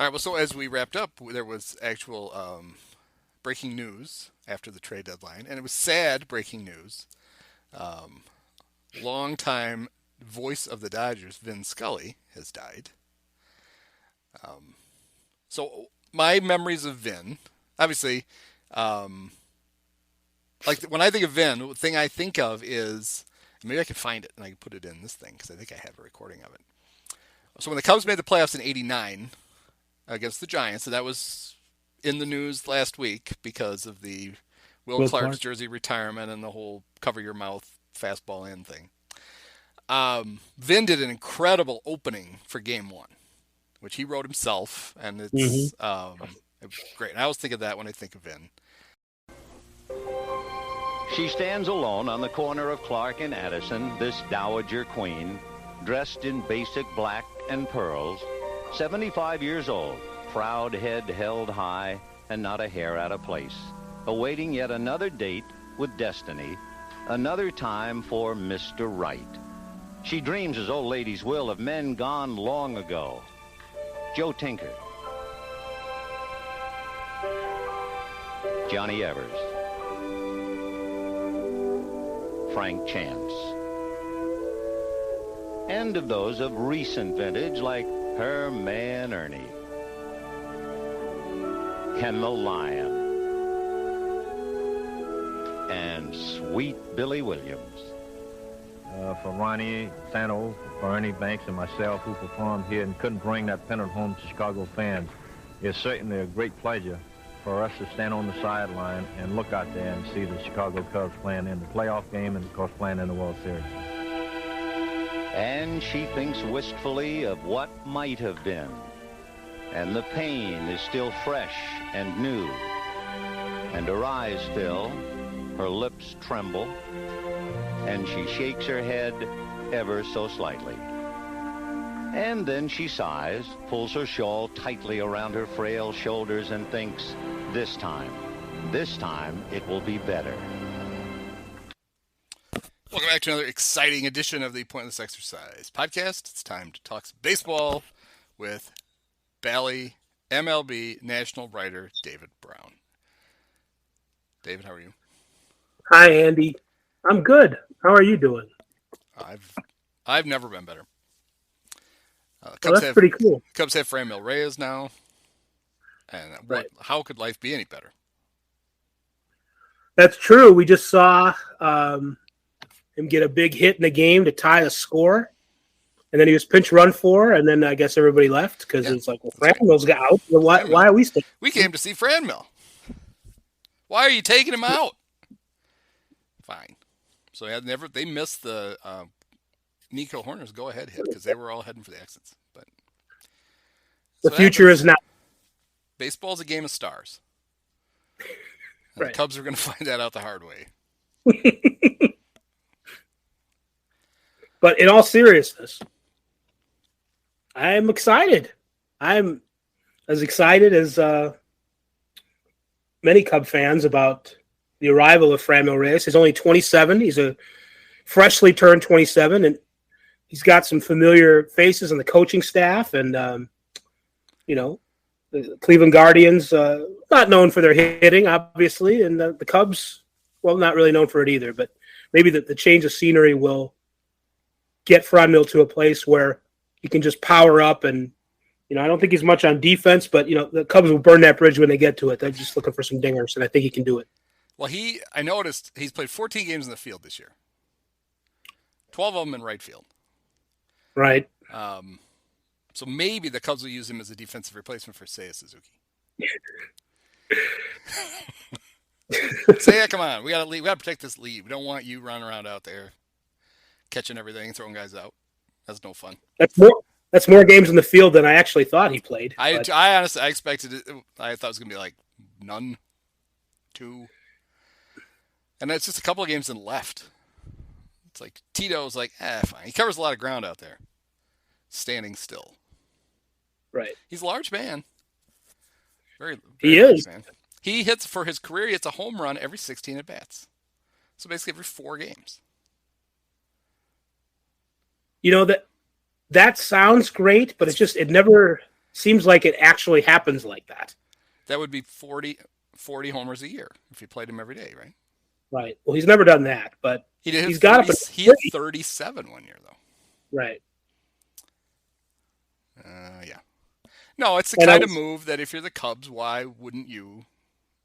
right. Well, so as we wrapped up, there was actual breaking news after the trade deadline, and it was sad breaking news. Um, Longtime voice of the Dodgers, Vin Scully, has died. Um, so my memories of Vin, obviously, um, like when I think of Vin, the thing I think of is maybe I can find it and I can put it in this thing because I think I have a recording of it. So when the Cubs made the playoffs in '89 against the Giants, so that was in the news last week because of the Will Will Clark's Clark. jersey retirement and the whole cover your mouth fastball in thing. Vin did an incredible opening for Game One, which he wrote himself, and Hmm. it was great. And I always think of that when I think of Vin. She stands alone on the corner of Clark and Addison, this dowager queen, dressed in basic black and pearls, 75 years old, proud head held high and not a hair out of place, awaiting yet another date with destiny, another time for Mr. Right. She dreams, as old ladies will, of men gone long ago. Joe Tinker, Johnny Evers, Frank Chance, and of those of recent vintage like her man Ernie and the Lion and sweet Billy Williams. For Ronnie Santos, for Ernie Banks, and myself who performed here and couldn't bring that pennant home to Chicago fans, it's certainly a great pleasure for us to stand on the sideline and look out there and see the Chicago Cubs playing in the playoff game and, of course, playing in the World Series. And she thinks wistfully of what might have been. And the pain is still fresh and new. And her eyes fill, her lips tremble, and she shakes her head ever so slightly. And then she sighs, pulls her shawl tightly around her frail shoulders and thinks, this time it will be better. Welcome back to another exciting edition of the Pointless Exercise podcast. It's time to talk some baseball with Bally MLB national writer David Brown. David, how are you? Hi, Andy. I'm good. How are you doing? I've never been better. Well, that's pretty cool. Cubs have Franmil Reyes now, and Right. how could life be any better? That's true. We just saw him get a big hit in the game to tie the score, and then he was pinch run for, and then I guess everybody left because it's like, well, Franmil's got out. Well, why are we still? We came to see Franmil. Why are you taking him out? Fine. So they missed the Nico Horner's go-ahead hit because they were all heading for the exits. But The future is now. Baseball's a game of stars. And Right. The Cubs are going to find that out the hard way. But in all seriousness, I'm excited. I'm as excited as many Cub fans about the arrival of Franmil Reyes. He's only 27. He's a freshly turned 27, and he's got some familiar faces on the coaching staff. And, the Cleveland Guardians, not known for their hitting, obviously, and the Cubs, well, not really known for it either. But maybe the change of scenery will get Franmil to a place where he can just power up. And, I don't think he's much on defense, but, the Cubs will burn that bridge when they get to it. They're just looking for some dingers, and I think he can do it. Well, I noticed he's played 14 games in the field this year. 12 of them in right field. Right. So maybe the Cubs will use him as a defensive replacement for Seiya Suzuki. Seiya, come on. We got to protect this lead. We don't want you running around out there catching everything, throwing guys out. That's no fun. That's more games in the field than I actually thought he played. I honestly expected it. I thought it was going to be like none, 2. And that's just a couple of games in left. It's like Tito's like, fine. He covers a lot of ground out there, standing still. Right. He's a large man. Very He large is. man. He hits, for his career, he hits a home run every 16 at-bats. So basically every 4 games. That sounds great, but it never seems like it actually happens like that. That would be 40 homers a year if you played him every day, right? Right. Well, he's never done that, but He's got up. He hit 37 one year, though. Right. Yeah. No, it's the kind of move that if you're the Cubs, why wouldn't you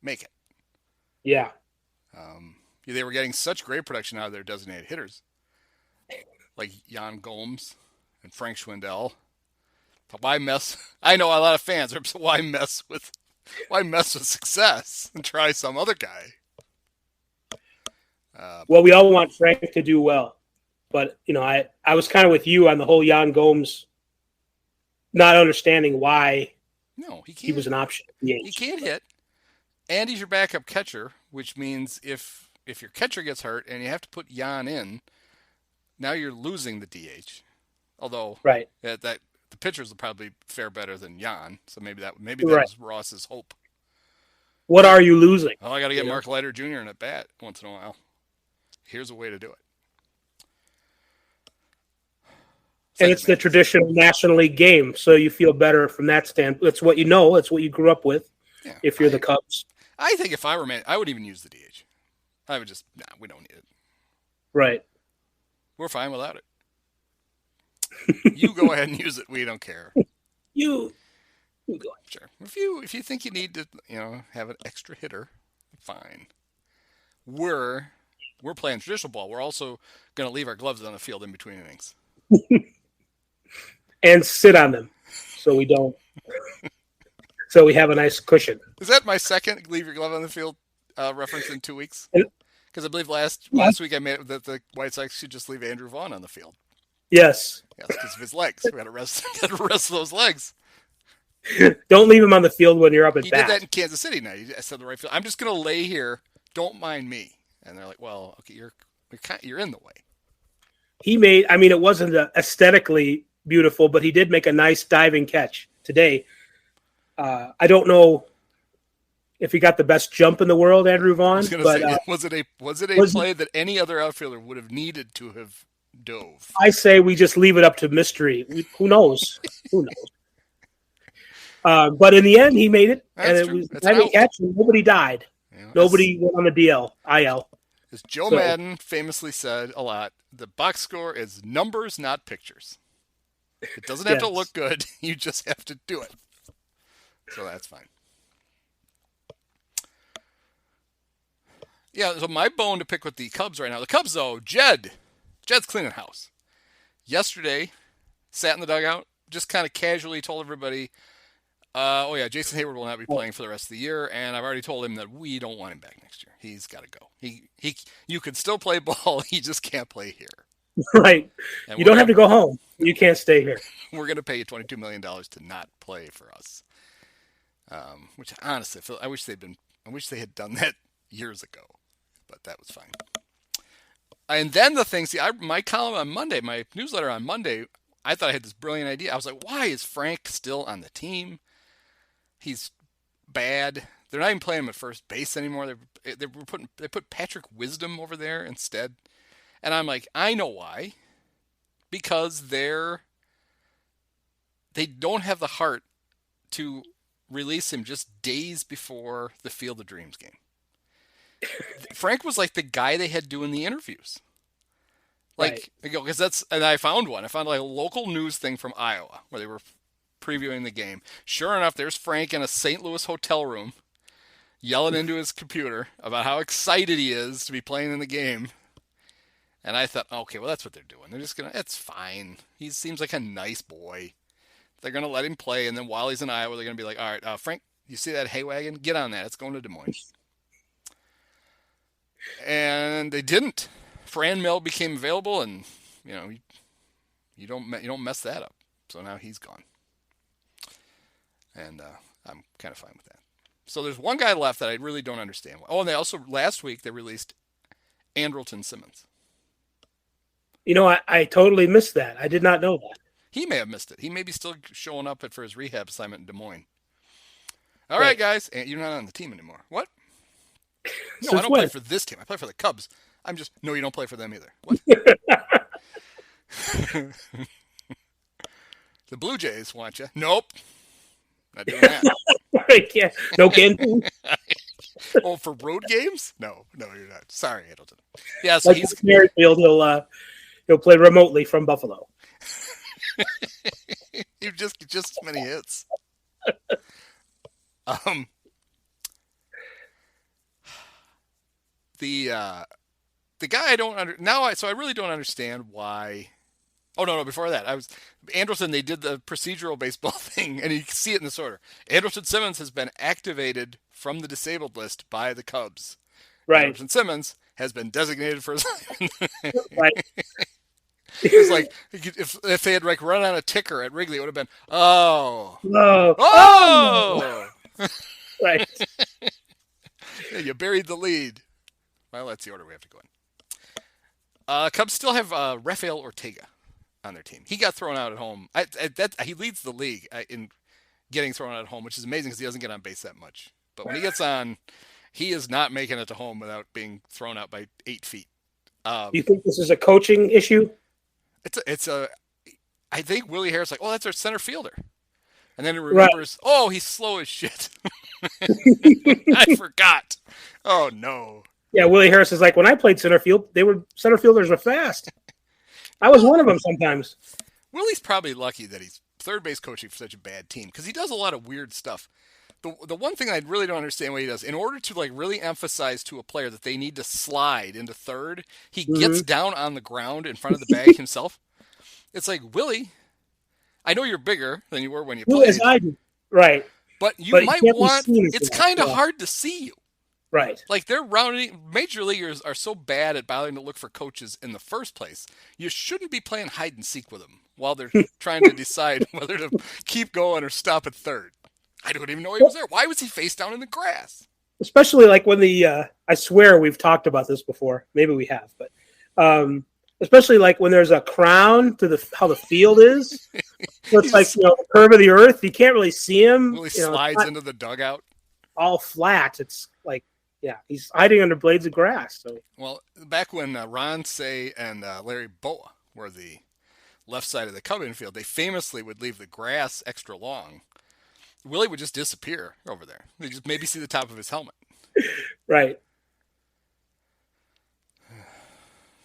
make it? Yeah. They were getting such great production out of their designated hitters, like Jan Gomes and Frank Schwindel. But why mess? I know a lot of fans are. So why mess with success and try some other guy? Well, we all want Frank to do well, but I was kind of with you on the whole Jan Gomes, not understanding why. No, he was an option. He can't hit, and he's your backup catcher, which means if your catcher gets hurt and you have to put Jan in, now you're losing the DH. Although right, that the pitchers will probably fare better than Jan, so maybe that right. was Ross's hope. What are you losing? Oh, I got to get Mark Leiter Jr. in at bat once in a while. Here's a way to do it. And it's the traditional National League game, so you feel better from that standpoint. That's what you know. That's what you grew up with. Yeah, if you're the Cubs, I think if I were man, I would even use the DH. I would just we don't need it. Right. We're fine without it. You go ahead and use it. We don't care. You go. Sure. If you think you need to, have an extra hitter, fine. We're playing traditional ball. We're also going to leave our gloves on the field in between innings. And sit on them so we don't. So we have a nice cushion. Is that my second leave your glove on the field reference in 2 weeks? Because I believe last week I made that the White Sox should just leave Andrew Vaughn on the field. Yes. Yes, because of his legs. We got to rest those legs. Don't leave him on the field when you're up at bat. He did that in Kansas City now. I said the right field. I'm just going to lay here. Don't mind me. And they're like, well, okay, you're in the way. It wasn't aesthetically beautiful, but he did make a nice diving catch today. I don't know if he got the best jump in the world, Andrew Vaughn. Was it a play that any other outfielder would have needed to have dove? I say we just leave it up to mystery. Who knows? Who knows? But in the end, he made it, and it was a diving catch, and nobody died. Nobody went on the IL. As Joe Madden famously said a lot, the box score is numbers, not pictures. It doesn't have to look good. You just have to do it. So that's fine. Yeah, so my bone to pick with the Cubs right now. The Cubs, though, Jed's cleaning house. Yesterday, sat in the dugout, just kind of casually told everybody, Jason Hayward will not be playing for the rest of the year, and I've already told him that we don't want him back next year. He's got to go. You can still play ball, he just can't play here. Right. And you don't have to go home. You can't stay here. We're going to pay you $22 million to not play for us. Which honestly, I wish they had done that years ago, but that was fine. And then the thing, my column on Monday, my newsletter on Monday, I thought I had this brilliant idea. I was like, why is Frank still on the team? He's bad. They're not even playing him at first base anymore. They put Patrick Wisdom over there instead. And I'm like, I know why. Because they don't have the heart to release him just days before the Field of Dreams game. Frank was like the guy they had doing the interviews. And I found one. I found like a local news thing from Iowa where they were previewing the game. Sure enough, there's Frank in a St. Louis hotel room yelling into his computer about how excited he is to be playing in the game. And I thought, okay, well, that's what they're doing. They're just it's fine. He seems like a nice boy. They're going to let him play. And then while he's in Iowa, they're going to be like, all right, Frank, you see that hay wagon? Get on that. It's going to Des Moines. And they didn't. Franmil became available, and you don't mess that up. So now he's gone, and I'm kind of fine with that. So there's one guy left that I really don't understand. Oh, and they also last week they released Andrelton Simmons. I totally missed that. I did not know that. He may have missed it. He may be still showing up for his rehab assignment in Des Moines. All right, guys, you're not on the team anymore. What? No, I don't play for this team. I play for the Cubs. No, you don't play for them either. What? The Blue Jays want you. Nope. Not doing that. Yeah, no camping. Oh, for road games? No, you're not. Sorry, Adelton. Yeah, so Like he's Merrifield, he'll play remotely from Buffalo. he just as many hits. Um, the guy I don't so I really don't understand why. Oh no! Before that, Anderson. They did the procedural baseball thing, and you can see it in this order. Anderson Simmons has been activated from the disabled list by the Cubs. Right. Anderson Simmons has been designated for. Right. It's like if they had like run on a ticker at Wrigley, it would have been No. oh. Right. Yeah, you buried the lead. Well, that's the order we have to go in. Cubs still have Rafael Ortega on their team. He got thrown out at home. He leads the league in getting thrown out at home, which is amazing because he doesn't get on base that much. But when he gets on, he is not making it to home without being thrown out by 8 feet. You think this is a coaching issue? I think Willie Harris like, oh, that's our center fielder. And then he remembers, oh, he's slow as shit. I forgot. Oh, no. Yeah, Willie Harris is like, when I played center field, center fielders were fast. I was one of them sometimes. Willie's probably lucky that he's third base coaching for such a bad team because he does a lot of weird stuff. The one thing I really don't understand what he does, in order to like really emphasize to a player that they need to slide into third, he gets down on the ground in front of the bag himself. It's like, Willie, I know you're bigger than you were when you played. Right. But might want, it's kind of hard to see you. Right. Like major leaguers are so bad at bothering to look for coaches in the first place. You shouldn't be playing hide and seek with them while they're trying to decide whether to keep going or stop at third. I don't even know he was there. Why was he face down in the grass? Especially like when I swear we've talked about this before. Maybe we have, but especially like when there's a crown to how the field is. So it's like, the curve of the earth. You can't really see him. Well, he slides into the dugout. All flat. It's like, yeah, he's hiding under blades of grass. So. Well, back when Ron Say and Larry Boa were the left side of the Cub infield, they famously would leave the grass extra long. Willie would just disappear over there. They just maybe see the top of his helmet. Right.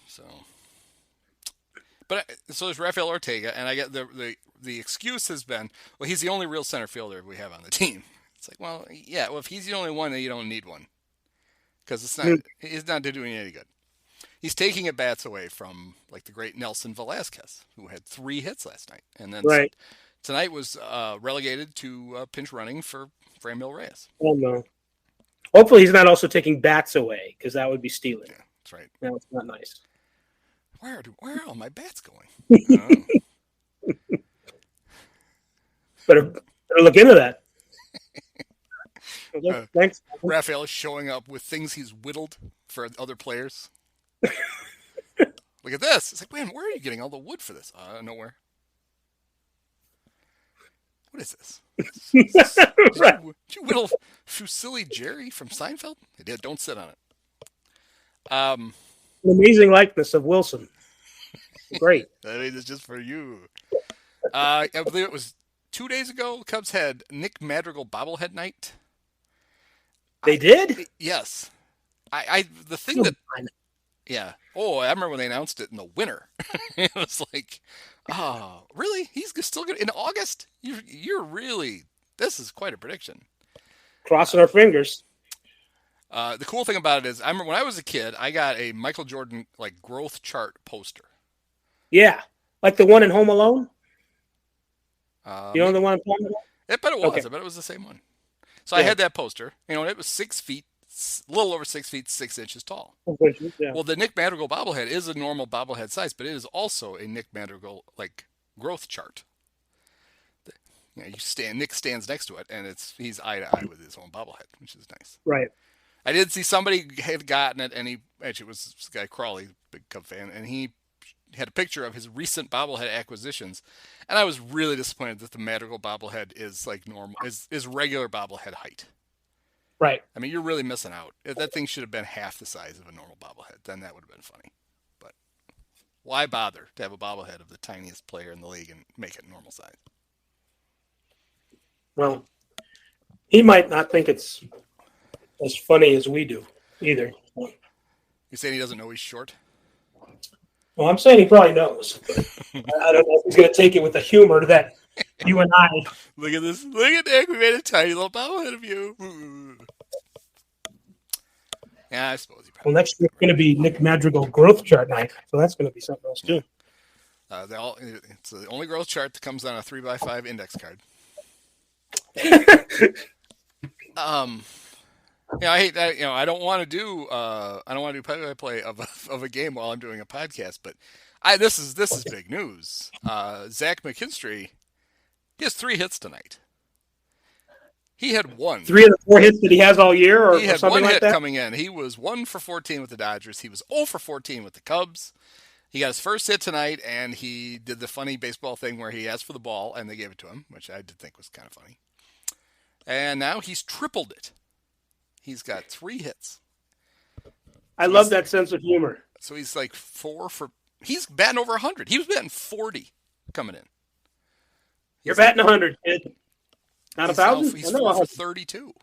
So there's Rafael Ortega, and I get the excuse has been, well, he's the only real center fielder we have on the team. It's like, well, yeah, if he's the only one, then you don't need one. Because he's not doing any good. He's taking at bats away from like the great Nelson Velasquez, who had 3 hits last night, and then tonight was relegated to pinch running for Franmil Reyes. Oh no! Hopefully, he's not also taking bats away because that would be stealing. Yeah, that's right. No, it's not nice. Where are all my bats going? Better look into that. Thanks. Rafael is showing up with things he's whittled for other players. Look at this. It's like, man, where are you getting all the wood for this? Nowhere. What is this? Did you whittle Fusilli Jerry from Seinfeld? I did. Don't sit on it. An amazing likeness of Wilson. Great. I mean, it's just for you. I believe it was 2 days ago. Cubs had Nick Madrigal bobblehead night. They did? Yes. The thing that. Yeah. Oh, I remember when they announced it in the winter. It was like, oh, really? He's still good in August? You're really. This is quite a prediction. Crossing our fingers. The cool thing about it is, I remember when I was a kid, I got a Michael Jordan like growth chart poster. Yeah, like the one in Home Alone. You know the one I'm talking about? I bet it was. Okay. I bet it was the same one. So I had that poster. And it was 6 feet, a little over 6 feet, 6 inches tall. Yeah. Well, the Nick Madrigal bobblehead is a normal bobblehead size, but it is also a Nick Madrigal like growth chart. Nick stands next to it, and he's eye to eye with his own bobblehead, which is nice. Right. I did see somebody had gotten it, and it was this guy Crawley, big Cub fan, and he had a picture of his recent bobblehead acquisitions, and I was really disappointed that the Madrigal bobblehead is like normal, is regular bobblehead height. Right. I mean, you're really missing out. If that thing should have been half the size of a normal bobblehead, then that would have been funny. But why bother to have a bobblehead of the tiniest player in the league and make it normal size? Well, He might not think it's as funny as we do either. You saying he doesn't know he's short? Well, I'm saying he probably knows. But I don't know if he's going to take it with the humor that you and I. Look at this. Look at Nick. We made a tiny little bobblehead of you. Yeah, I suppose he probably. Well, next year it's going to be Nick Madrigal growth chart night, so that's going to be something else too. It's the only growth chart that comes on a 3x5 index card. I hate that. I don't want to do play-by-play of a game while I'm doing a podcast. But this is big news. Zach McKinstry, he has 3 hits tonight. He had 1. 3 of the 4 hits that he has all year, or he had something 1 like hit that? coming in. He was 1 for 14 with the Dodgers. He was 0 for 14 with the Cubs. He got his first hit tonight, and he did the funny baseball thing where he asked for the ball, and they gave it to him, which I did think was kind of funny. And now he's tripled it. He's got 3 hits. I love that sense of humor. So he's like 4 for... He's batting over 100. He was batting 40 coming in. You're batting 100, kid. Not 1,000? He's 4 for 32.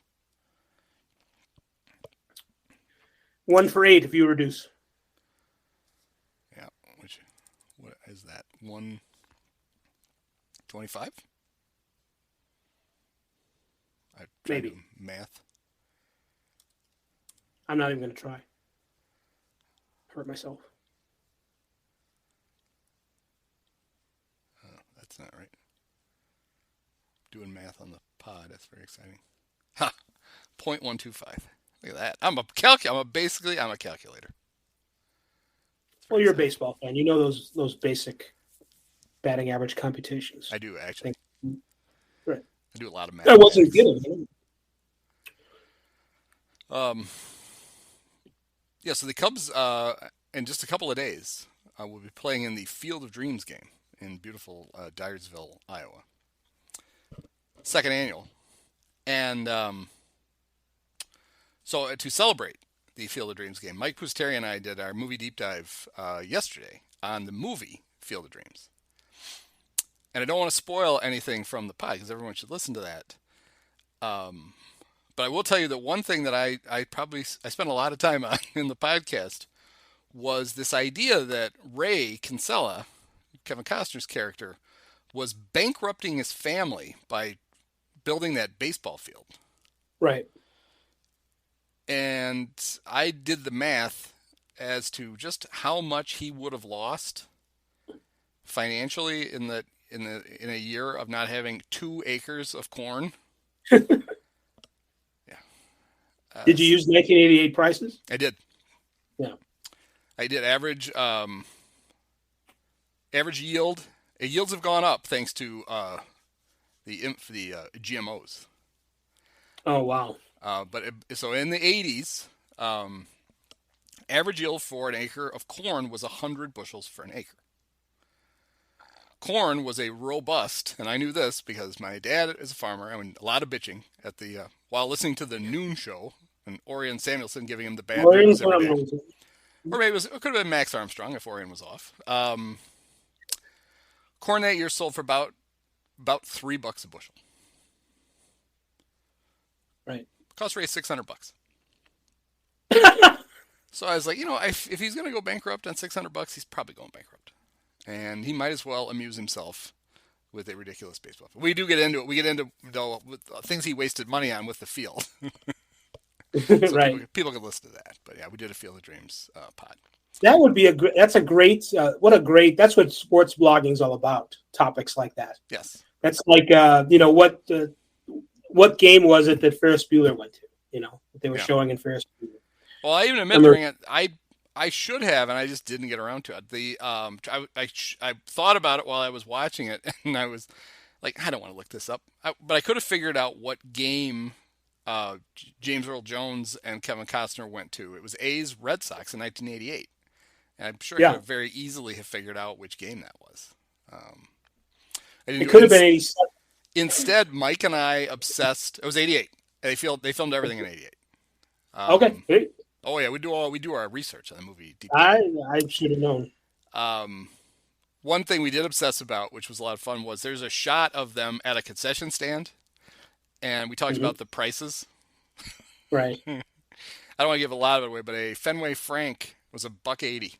1 for 8 if you reduce. Yeah. What is that? 125? Maybe. Math. I'm not even going to try. Hurt myself. Oh, that's not right. Doing math on the pod. That's very exciting. Ha! 0.125. Look at that. I'm a calculator. Well, you're a baseball fan. You know those basic batting average computations. I do, actually. Right. I do a lot of math. I wasn't kidding. Yeah, so the Cubs, in just a couple of days, will be playing in the Field of Dreams game in beautiful Dyersville, Iowa. Second annual. And so to celebrate the Field of Dreams game, Mike Pusteri and I did our movie deep dive yesterday on the movie Field of Dreams. And I don't want to spoil anything from the pod because everyone should listen to that. But I will tell you that one thing that I spent a lot of time on in the podcast was this idea that Ray Kinsella, Kevin Costner's character, was bankrupting his family by building that baseball field. Right. And I did the math as to just how much he would have lost financially in a year of not having 2 acres of corn. Did you use 1988 prices? I did. Yeah. I did average yield. Yields have gone up thanks to the GMOs. Oh wow. So in the 80s, average yield for an acre of corn was 100 bushels for an acre. Corn was a robust, and I knew this because my dad is a farmer. I mean, a lot of bitching at the while listening to the noon show, and Orion Samuelson giving him the bad news every day. Or maybe it could have been Max Armstrong if Orion was off. Corn that year sold for about $3 a bushel. Right. Cost Ray $600. So I was like, if he's going to go bankrupt on $600, he's probably going bankrupt. And he might as well amuse himself with a ridiculous baseball field. We do get into it. We get into with things he wasted money on with the field. So right. People can listen to that. But yeah, we did a Field of Dreams pod. That would be that's what sports blogging is all about. Topics like that. Yes. That's like, what game was it that Ferris Bueller went to? That they were showing in Ferris Bueller. Well, I even admit during it, I should have, and I just didn't get around to it. I thought about it while I was watching it, and I was like, I don't want to look this up. But I could have figured out what game James Earl Jones and Kevin Costner went to. It was A's Red Sox in 1988. And I'm sure I could have very easily have figured out which game that was. It could have been 87. Instead, Mike and I obsessed. It was 88. They filmed everything in 88. Okay. Great. Oh yeah, we do our research on the movie. I should have known. One thing we did obsess about, which was a lot of fun, was there's a shot of them at a concession stand, and we talked about the prices. Right. I don't want to give a lot of it away, but a Fenway Frank was $1.80.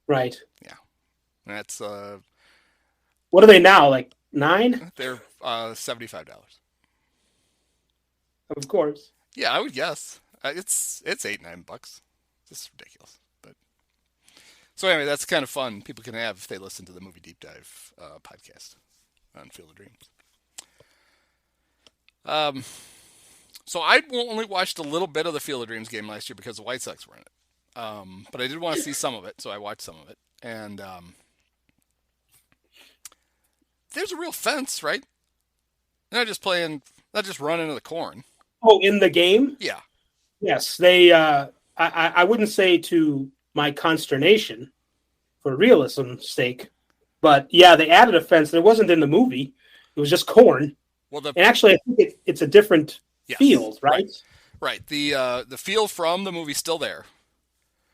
Right. Yeah, and that's What are they now? Like $9? they're $75. Of course. Yeah, I would guess it's $8-9. Just ridiculous. But so anyway, that's kind of fun. People can have if they listen to the Movie Deep Dive podcast on Field of Dreams. So I only watched a little bit of the Field of Dreams game last year because the White Sox were in it. But I did want to see some of it, so I watched some of it. And there's a real fence, right? They're not just running into the corn. Oh, in the game? Yeah. Yes. They I wouldn't say to my consternation for realism's sake, but yeah, they added a fence. It wasn't in the movie. It was just corn. Well, and actually, I think it's a different field, right? Right. The field from the movie's still there.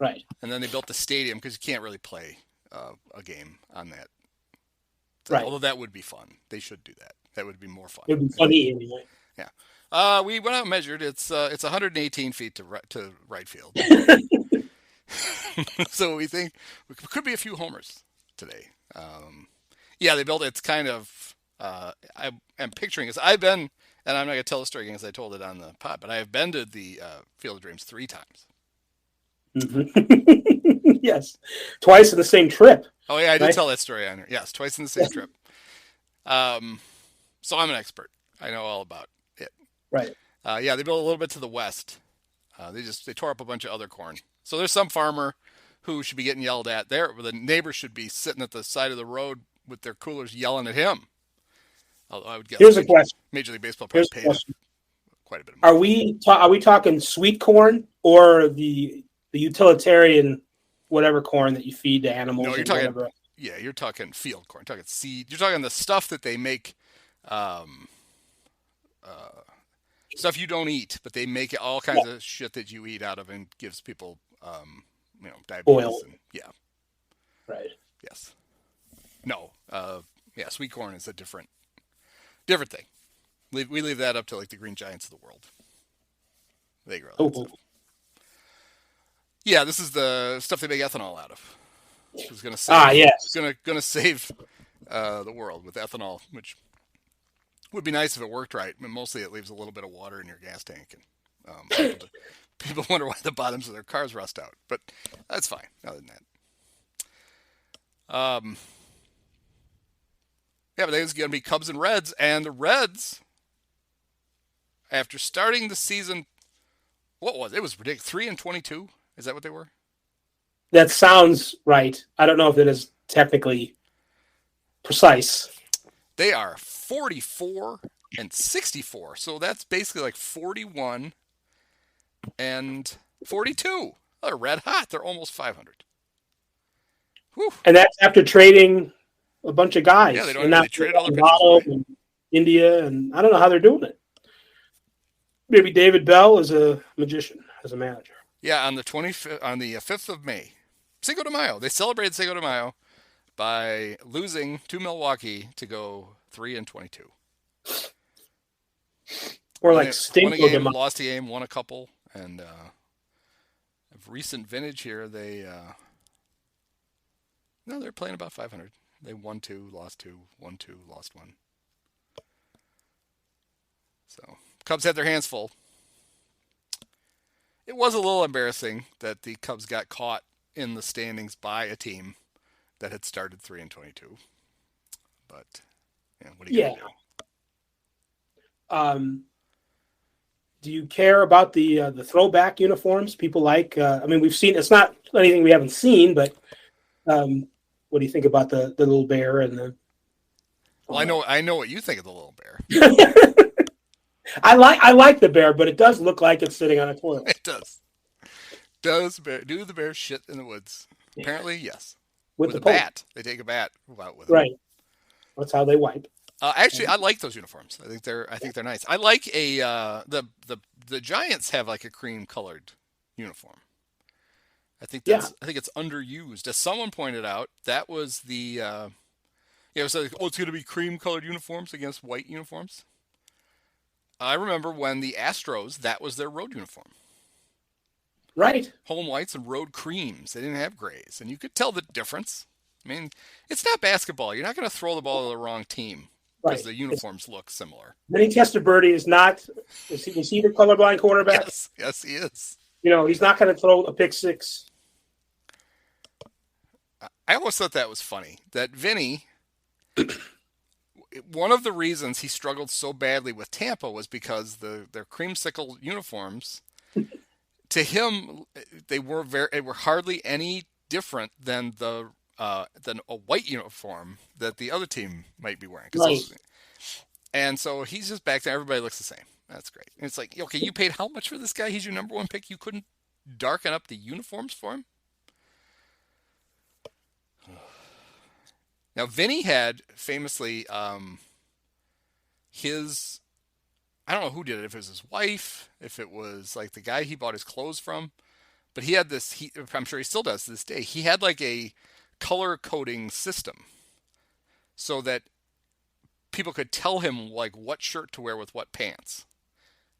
Right. And then they built the stadium because you can't really play a game on that. So, right. Although that would be fun. They should do that. That would be more fun. It would be funny anyway. Yeah. We went out and measured. It's 118 feet to right field. So we think we could be a few homers today. Yeah, they built it. It's kind of I am picturing this. I've been, and I'm not going to tell the story again because I told it on the pod, but I have been to the Field of Dreams 3 times. Mm-hmm. Yes, twice in the same trip. Oh yeah, I did tell that story on here. Yes, twice in the same trip. So I'm an expert. I know all about it. Right. Yeah, they built a little bit to the west. They tore up a bunch of other corn. So there's some farmer who should be getting yelled at there. The neighbors should be sitting at the side of the road with their coolers yelling at him. Although I would guess here's a question. Major League Baseball probably paid quite a bit of money. Are we talking sweet corn or the utilitarian whatever corn that you feed to animals? No, you're talking. Yeah, you're talking field corn. You're talking seed. You're talking the stuff that they make. Stuff you don't eat, but they make all kinds of shit that you eat out of and gives people, diabetes. Oil. And, yeah. Right. Yes. No. Yeah, sweet corn is a different thing. We leave that up to like the Green Giants of the world. They grow that stuff. Yeah, this is the stuff they make ethanol out of. It's going to save. Yes. Going to save the world with ethanol, which would be nice if it worked right. But mostly, it leaves a little bit of water in your gas tank, and people wonder why the bottoms of their cars rust out. But that's fine. Other than that, yeah, but there's going to be Cubs and Reds, and the Reds, after starting the season, what was it? It was ridiculous. 3-22. Is that what they were? That sounds right. I don't know if it is technically precise. They are 44-64. So that's basically like 41 and 42. They're red hot. They're almost 500. Whew. And that's after trading a bunch of guys. Yeah, they traded all their pitchers. And India, and I don't know how they're doing it. Maybe David Bell is a magician as a manager. Yeah, on the 5th of May, Cinco de Mayo. They celebrated Cinco de Mayo by losing to Milwaukee to go 3-22. Or like won a game, lost a game, won a couple, and of recent vintage here, they're playing about 500. They won 2, lost 2, won 2, lost 1. So Cubs had their hands full. It was a little embarrassing that the Cubs got caught in the standings by a team that had started 3-22. But what are you gonna do? Do you care about the throwback uniforms? People like. We've seen. It's not anything we haven't seen, but what do you think about the little bear and the? Well, I know what you think of the little bear. I like the bear, but it does look like it's sitting on a toilet. It does. Do the bear shit in the woods? Yeah. Apparently, yes. With a bat. They take a bat out with them. Right. That's how they wipe. Actually, I like those uniforms. I think they're nice. I like the Giants have like a cream colored uniform. I think it's underused. As someone pointed out, that was the it's going to be cream colored uniforms against white uniforms. I remember when the Astros, that was their road uniform. Right. Home whites and road creams. They didn't have grays. And you could tell the difference. I mean, it's not basketball. You're not going to throw the ball to the wrong team because Right. the uniforms look similar. Vinny Testaverde is not. Is he the colorblind quarterback? Yes, he is. He's not going to throw a pick six. I always thought that was funny. That Vinny, one of the reasons he struggled so badly with Tampa was because their creamsicle uniforms, to him, they were hardly any different than than a white uniform that the other team might be wearing. Right. And so he's just back there. Everybody looks the same. That's great. And it's like, okay, you paid how much for this guy? He's your number one pick. You couldn't darken up the uniforms for him? Now, Vinny had famously his, I don't know who did it, if it was his wife, if it was like the guy he bought his clothes from, but he had this, I'm sure he still does to this day, he had like a color coding system so that people could tell him like what shirt to wear with what pants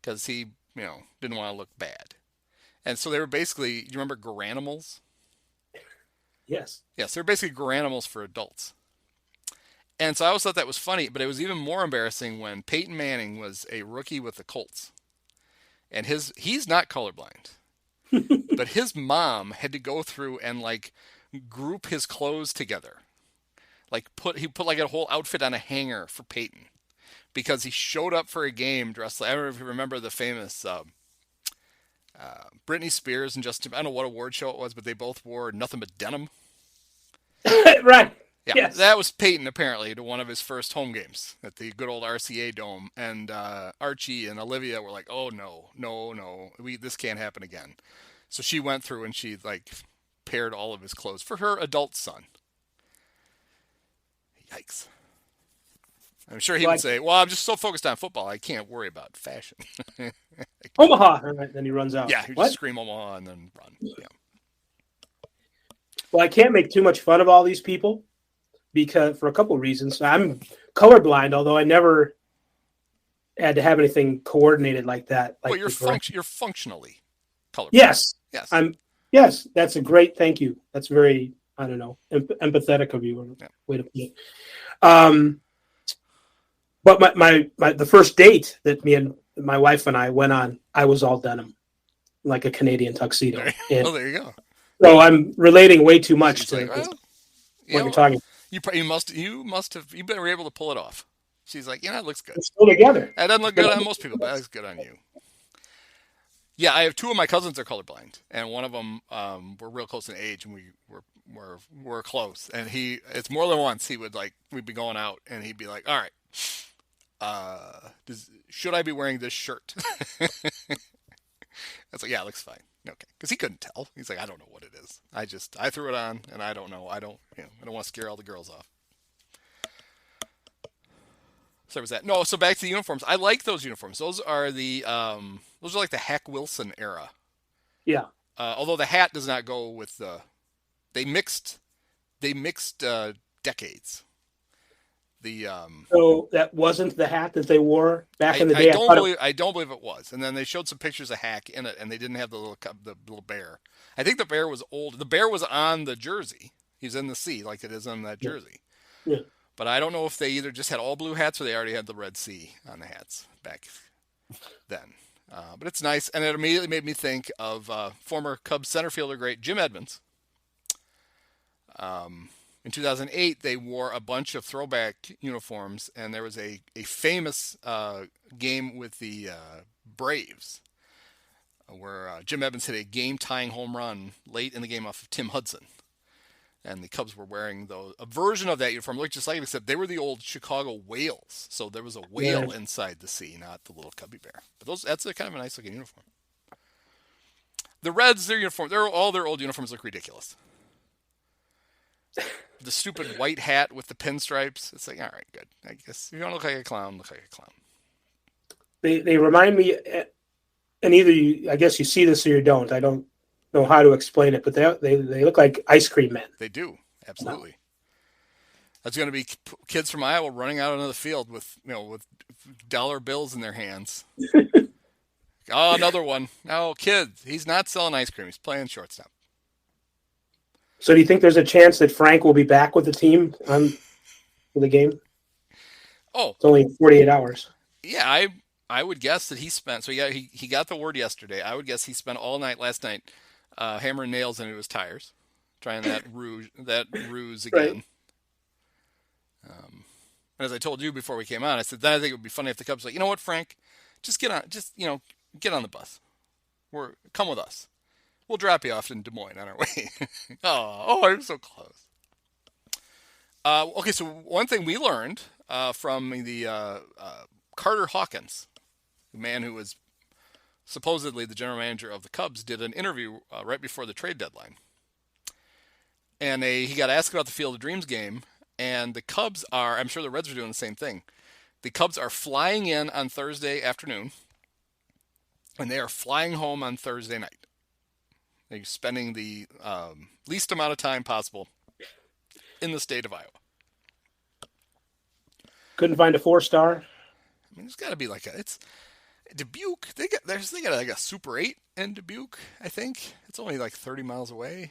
because he, didn't want to look bad. And so they were basically, you remember Garanimals? Yes. Yes, they're basically Garanimals for adults. And so I always thought that was funny, but it was even more embarrassing when Peyton Manning was a rookie with the Colts. And he's not colorblind. But his mom had to go through and like group his clothes together. Like he put like a whole outfit on a hanger for Peyton because he showed up for a game dressed like, I don't know if you remember the famous Britney Spears and Justin, I don't know what award show it was, but they both wore nothing but denim. Right. Yeah, yes. That was Peyton, apparently, to one of his first home games at the good old RCA Dome. And Archie and Olivia were like, oh, no, this can't happen again. So she went through and she, like, paired all of his clothes for her adult son. Yikes. I'm sure he would say, well, I'm just so focused on football, I can't worry about fashion. Omaha. And then he runs out. Yeah, he would just scream Omaha and then run. Yeah. Well, I can't make too much fun of all these people. Because for a couple of reasons, I'm colorblind, although I never had to have anything coordinated like that. Like well, you're functionally colorblind. Yes. Yes. Yes. That's a great. Thank you. That's very, I don't know, empathetic of you. Yeah. Way to put it. But my the first date that me and my wife and I went on, I was all denim, like a Canadian tuxedo. Oh, there you go. So I'm relating way too much to like, what you're talking about. You must have you were able to pull it off. She's like, it looks good. We're still together. That doesn't look good on most people, but that's good on you. Yeah, I have two of my cousins are colorblind, and one of them we're real close in age, and we're close. And it's more than once we'd be going out, and he'd be like, all right, should I be wearing this shirt? I was like, yeah, it looks fine. Okay, because he couldn't tell. He's like, I don't know what it is. I threw it on, and I don't know. I don't want to scare all the girls off. So was that? No. So back to the uniforms. I like those uniforms. Those are like the Hack Wilson era. Yeah. Although the hat does not go with the. They mixed decades. So that wasn't the hat that they wore back in the day. I don't believe it was. And then they showed some pictures of Hack in it, and they didn't have the little bear. I think the bear was old. The bear was on the jersey. He's in the C, like it is on that jersey. Yeah. But I don't know if they either just had all blue hats or they already had the red C on the hats back then. But it's nice, and it immediately made me think of former Cubs center fielder great Jim Edmonds. In 2008, they wore a bunch of throwback uniforms, and there was a famous game with the Braves where Jim Evans hit a game-tying home run late in the game off of Tim Hudson. And the Cubs were wearing a version of that uniform, looked just like it, except they were the old Chicago Whales. So there was a whale inside the C, not the little Cubby Bear. But that's kind of a nice-looking uniform. The Reds, all their old uniforms look ridiculous. The stupid white hat with the pinstripes. It's like, all right, good. I guess if you want to look like a clown, look like a clown. They remind me, and either I guess you see this or you don't. I don't know how to explain it, but they look like ice cream men. They do, absolutely. That's going to be kids from Iowa running out onto the field with dollar bills in their hands. Oh, another one. No, kids. He's not selling ice cream. He's playing shortstop. So do you think there's a chance that Frank will be back with the team for the game? Oh, it's only 48 hours. Yeah, I would guess that he spent. So he got the word yesterday. I would guess he spent all night last night hammering nails into his tires, trying that ruse again. Right. And as I told you before we came on, I said then I think it would be funny if the Cubs were like, you know what, Frank, just get on the bus. Come with us. We'll drop you off in Des Moines on our way. I'm so close. Okay, so one thing we learned from the Carter Hawkins, the man who was supposedly the general manager of the Cubs, did an interview right before the trade deadline. And he got asked about the Field of Dreams game, and the Cubs are, I'm sure the Reds are doing the same thing. The Cubs are flying in on Thursday afternoon, and they are flying home on Thursday night. They're spending the least amount of time possible in the state of Iowa. Couldn't find a 4-star. I mean, there's got to be it's Dubuque. They got like a Super 8 in Dubuque. I think it's only like 30 miles away.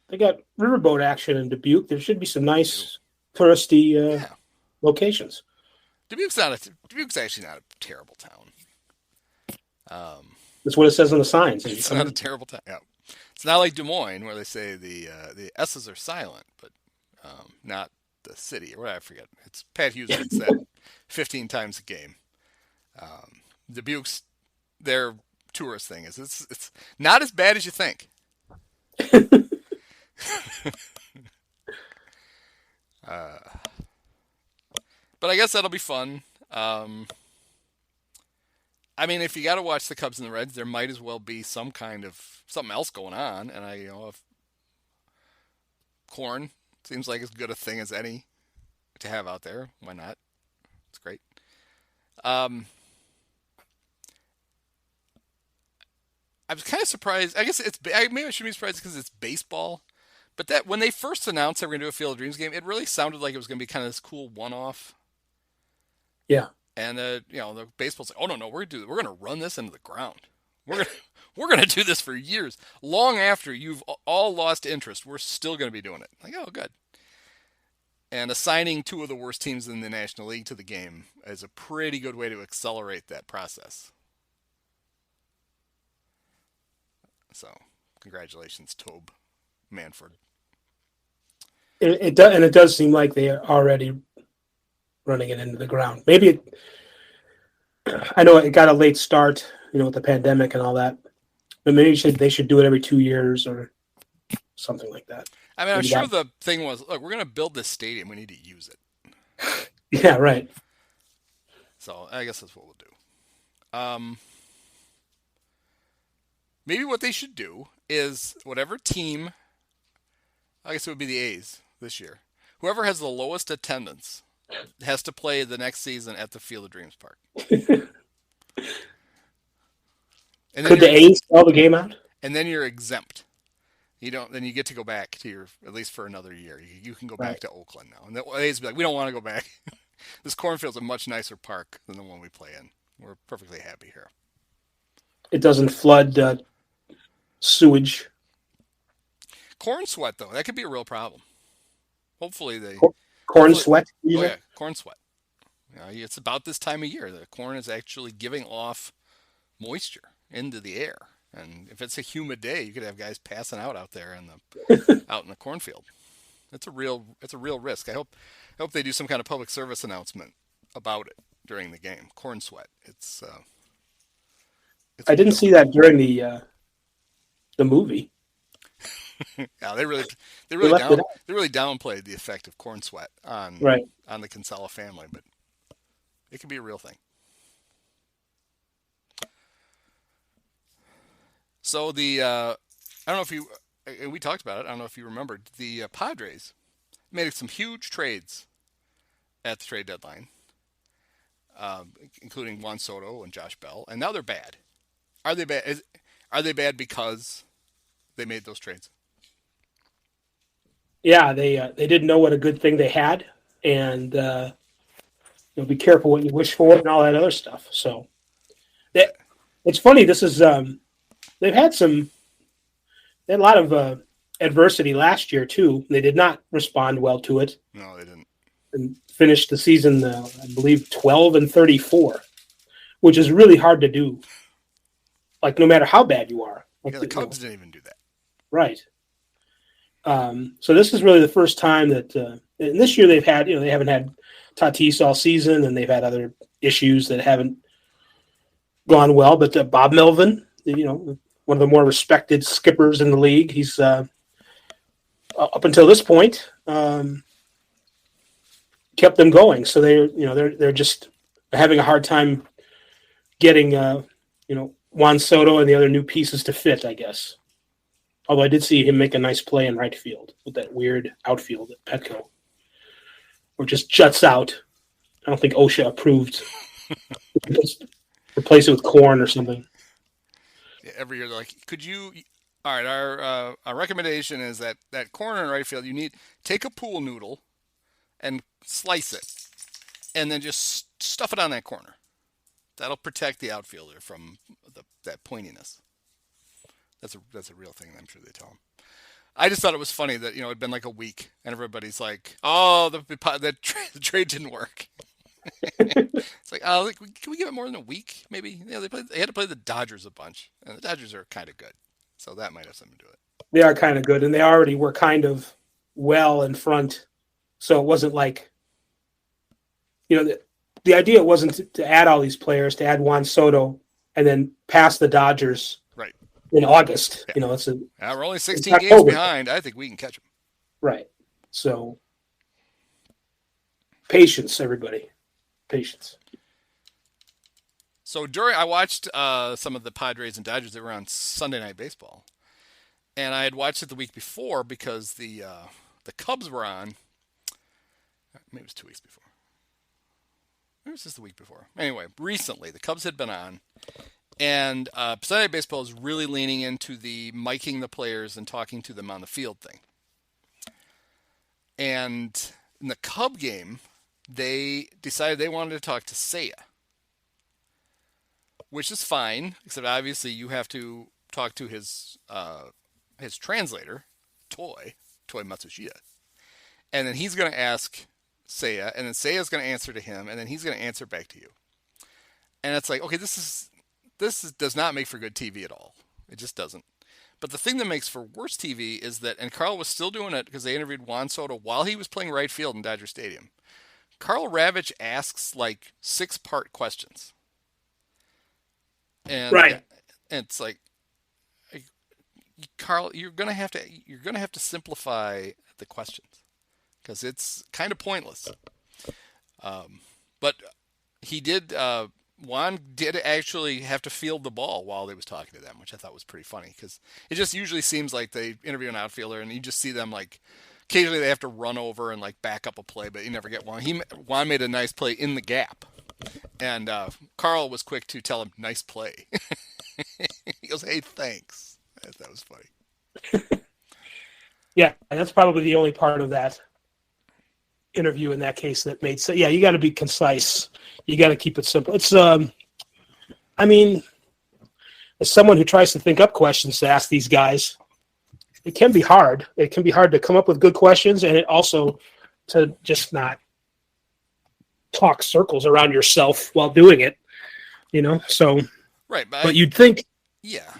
They got riverboat action in Dubuque. There should be some nice touristy locations. Dubuque's actually not a terrible town. That's what it says on the signs. It's not a terrible town. Yeah. It's not like Des Moines where they say the S's are silent, but not the city or whatever. I forget. It's Pat Hughes gets that 15 times a game. Dubuque's their tourist thing is it's not as bad as you think. But I guess that'll be fun. I mean, if you got to watch the Cubs and the Reds, there might as well be something else going on. And if corn seems like as good a thing as any to have out there, why not? It's great. I was kind of surprised. I guess maybe I shouldn't be surprised because it's baseball. But that when they first announced they were going to do a Field of Dreams game, it really sounded like it was going to be kind of this cool one-off. Yeah. And the baseball's like, oh no, we're going to run this into the ground. We're going to do this for years, long after you've all lost interest. We're still going to be doing it. Like, oh, good. And assigning two of the worst teams in the National League to the game is a pretty good way to accelerate that process. So, congratulations, Tobe Manford. It does seem like they are already running it into the ground. Maybe I know it got a late start, with the pandemic and all that. But maybe they should do it every 2 years or something like that. I mean, I'm sure the thing was, look, we're going to build this stadium. We need to use it. Yeah, right. So I guess that's what we'll do. Maybe what they should do is whatever team, I guess it would be the A's this year, whoever has the lowest attendance has to play the next season at the Field of Dreams Park. Could the A's sell the game out? And then you're exempt. Then you get to go back to at least for another year. You can go back to Oakland now. And the A's be like, we don't want to go back. This cornfield's a much nicer park than the one we play in. We're perfectly happy here. It doesn't flood sewage. Corn sweat, though, that could be a real problem. Hopefully Corn sweat? Oh, yeah, corn sweat. It's about this time of year. The corn is actually giving off moisture into the air. And if it's a humid day, you could have guys passing out there in the cornfield. It's a real risk. I hope they do some kind of public service announcement about it during the game. Corn sweat. I didn't see that during the movie. Yeah, they really downplayed the effect of corn sweat on the Kinsella family, but it could be a real thing. So I don't know if we talked about it. I don't know if you remembered the Padres made some huge trades at the trade deadline, including Juan Soto and Josh Bell, and now they're bad. Are they bad? Are they bad because they made those trades? Yeah, they didn't know what a good thing they had, and be careful what you wish for and all that other stuff. So Yeah. that it's funny. This is they've had they had a lot of adversity last year too. They did not respond well to it No, they didn't. and finished the season, I believe, 12-34, which is really hard to do. Like no matter how bad you are, like Yeah, the Cubs didn't even do that. right. So this is really the first time that, and this year they've had, they haven't had Tatis all season, and they've had other issues that haven't gone well. But Bob Melvin, one of the more respected skippers in the league, he's up until this point kept them going. So they're just having a hard time getting Juan Soto and the other new pieces to fit, I guess. Although I did see him make a nice play in right field with that weird outfield at Petco, where it just juts out. I don't think OSHA approved. Replace it with corn or something. Yeah, every year they're like, could you? All right, our recommendation is that corner in right field, you need take a pool noodle and slice it, and then just stuff it on that corner. That'll protect the outfielder from that pointiness. That's a real thing. I'm sure they tell them. I just thought it was funny that it'd been like a week and everybody's like, "Oh, the trade didn't work." It's like, oh, can we give it more than a week? Maybe they had to play the Dodgers a bunch, and the Dodgers are kind of good, so that might have something to do it. They are kind of good, and they already were kind of well in front, so it wasn't like the idea wasn't to add all these players, to add Juan Soto, and then pass the Dodgers. Right. In August, yeah. We're only 16 games behind. I think we can catch them. Right. So, patience, everybody. Patience. So I watched some of the Padres and Dodgers that were on Sunday Night Baseball, and I had watched it the week before because the Cubs were on. Maybe it was 2 weeks before. Maybe it was just the week before. Anyway, recently the Cubs had been on. And Sunday Night Baseball is really leaning into the miking the players and talking to them on the field thing. And in the Cub game, they decided they wanted to talk to Sayid, which is fine, except obviously you have to talk to his translator, Toy Matsushita. And then he's going to ask Sayid, and then Sayid's going to answer to him, and then he's going to answer back to you. And it's like, okay, this does not make for good TV at all. It just doesn't. But the thing that makes for worse TV is that, and Carl was still doing it because they interviewed Juan Soto while he was playing right field in Dodger Stadium. Karl Ravech asks like 6-part questions. And, right. And it's like, Carl, you're gonna have to simplify the questions because it's kind of pointless. But he did. Juan did actually have to field the ball while they was talking to them, which I thought was pretty funny because it just usually seems like they interview an outfielder and you just see them like occasionally they have to run over and like back up a play, but you never get one. Juan made a nice play in the gap, and Carl was quick to tell him nice play. He goes, "Hey, thanks." That was funny. Yeah, and that's probably the only part of that interview in that case that made sense. Yeah, you got to be concise. You got to keep it simple. It's, I mean, as someone who tries to think up questions to ask these guys, it can be hard. It can be hard to come up with good questions, and it also to just not talk circles around yourself while doing it. So right, but you'd think, yeah,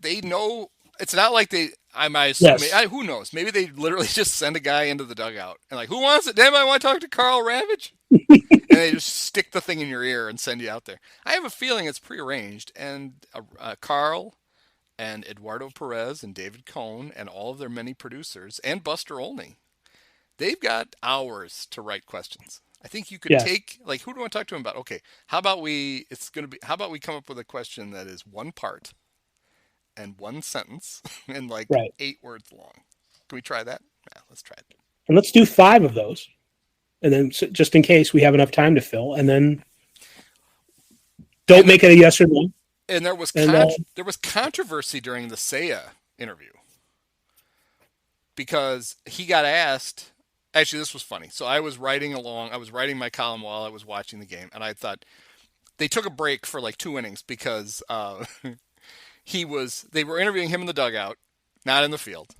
they know. It's not like they. I might assume. Yes. Who knows? Maybe they literally just send a guy into the dugout and like, who wants it? Damn, I want to talk to Karl Ravech. And they just stick the thing in your ear and send you out there. I have a feeling it's prearranged, and Carl and Eduardo Perez and David Cohn and all of their many producers and Buster Olney, they've got hours to write questions. I think you could take like, who do I want to talk to him about? Okay, how about we come up with a question that is one part and one sentence and like 8 words long. Can we try that? Yeah, let's try it. And let's do 5 of those. And then just in case we have enough time to fill, and then don't make it a yes or no. And there was controversy during the Sayid interview. because he got asked. Actually, this was funny. So I was writing along. I was writing my column while I was watching the game, and I thought they took a break for like 2 innings because they were interviewing him in the dugout, not in the field.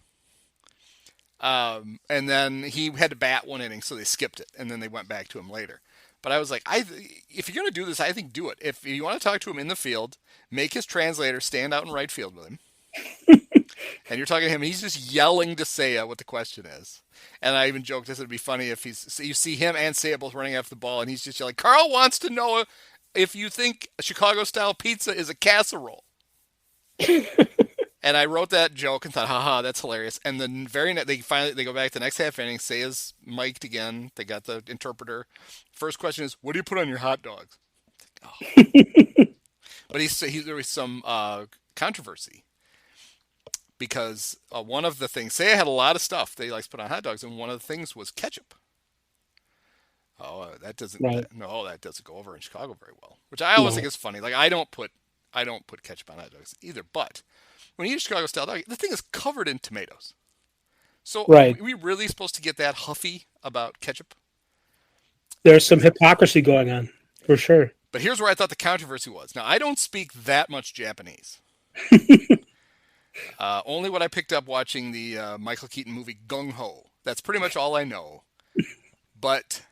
And then he had to bat 1 inning, so they skipped it, and then they went back to him later. But I was like, if you're going to do this, I think do it. If you want to talk to him in the field, make his translator stand out in right field with him. And you're talking to him, and he's just yelling to Seiya what the question is. And I even joked this would be funny if you see him and Seiya both running after the ball, and he's just yelling, Carl wants to know if you think Chicago-style pizza is a casserole. And I wrote that joke and thought, haha, that's hilarious. And then they go back to the next half inning. Seiya's mic'd again. They got the interpreter. First question is, what do you put on your hot dogs? Oh. But there was some controversy because one of the things, Seiya had a lot of stuff that he likes to put on hot dogs, and one of the things was ketchup. Oh, that doesn't go over in Chicago very well. Which I always think is funny. Like I don't put ketchup on hot dogs either, but when you eat a Chicago style dog, the thing is covered in tomatoes. So are we really supposed to get that huffy about ketchup? There's some hypocrisy going on, for sure. But here's where I thought the controversy was. Now, I don't speak that much Japanese. Only what I picked up watching the Michael Keaton movie Gung Ho. That's pretty much all I know. But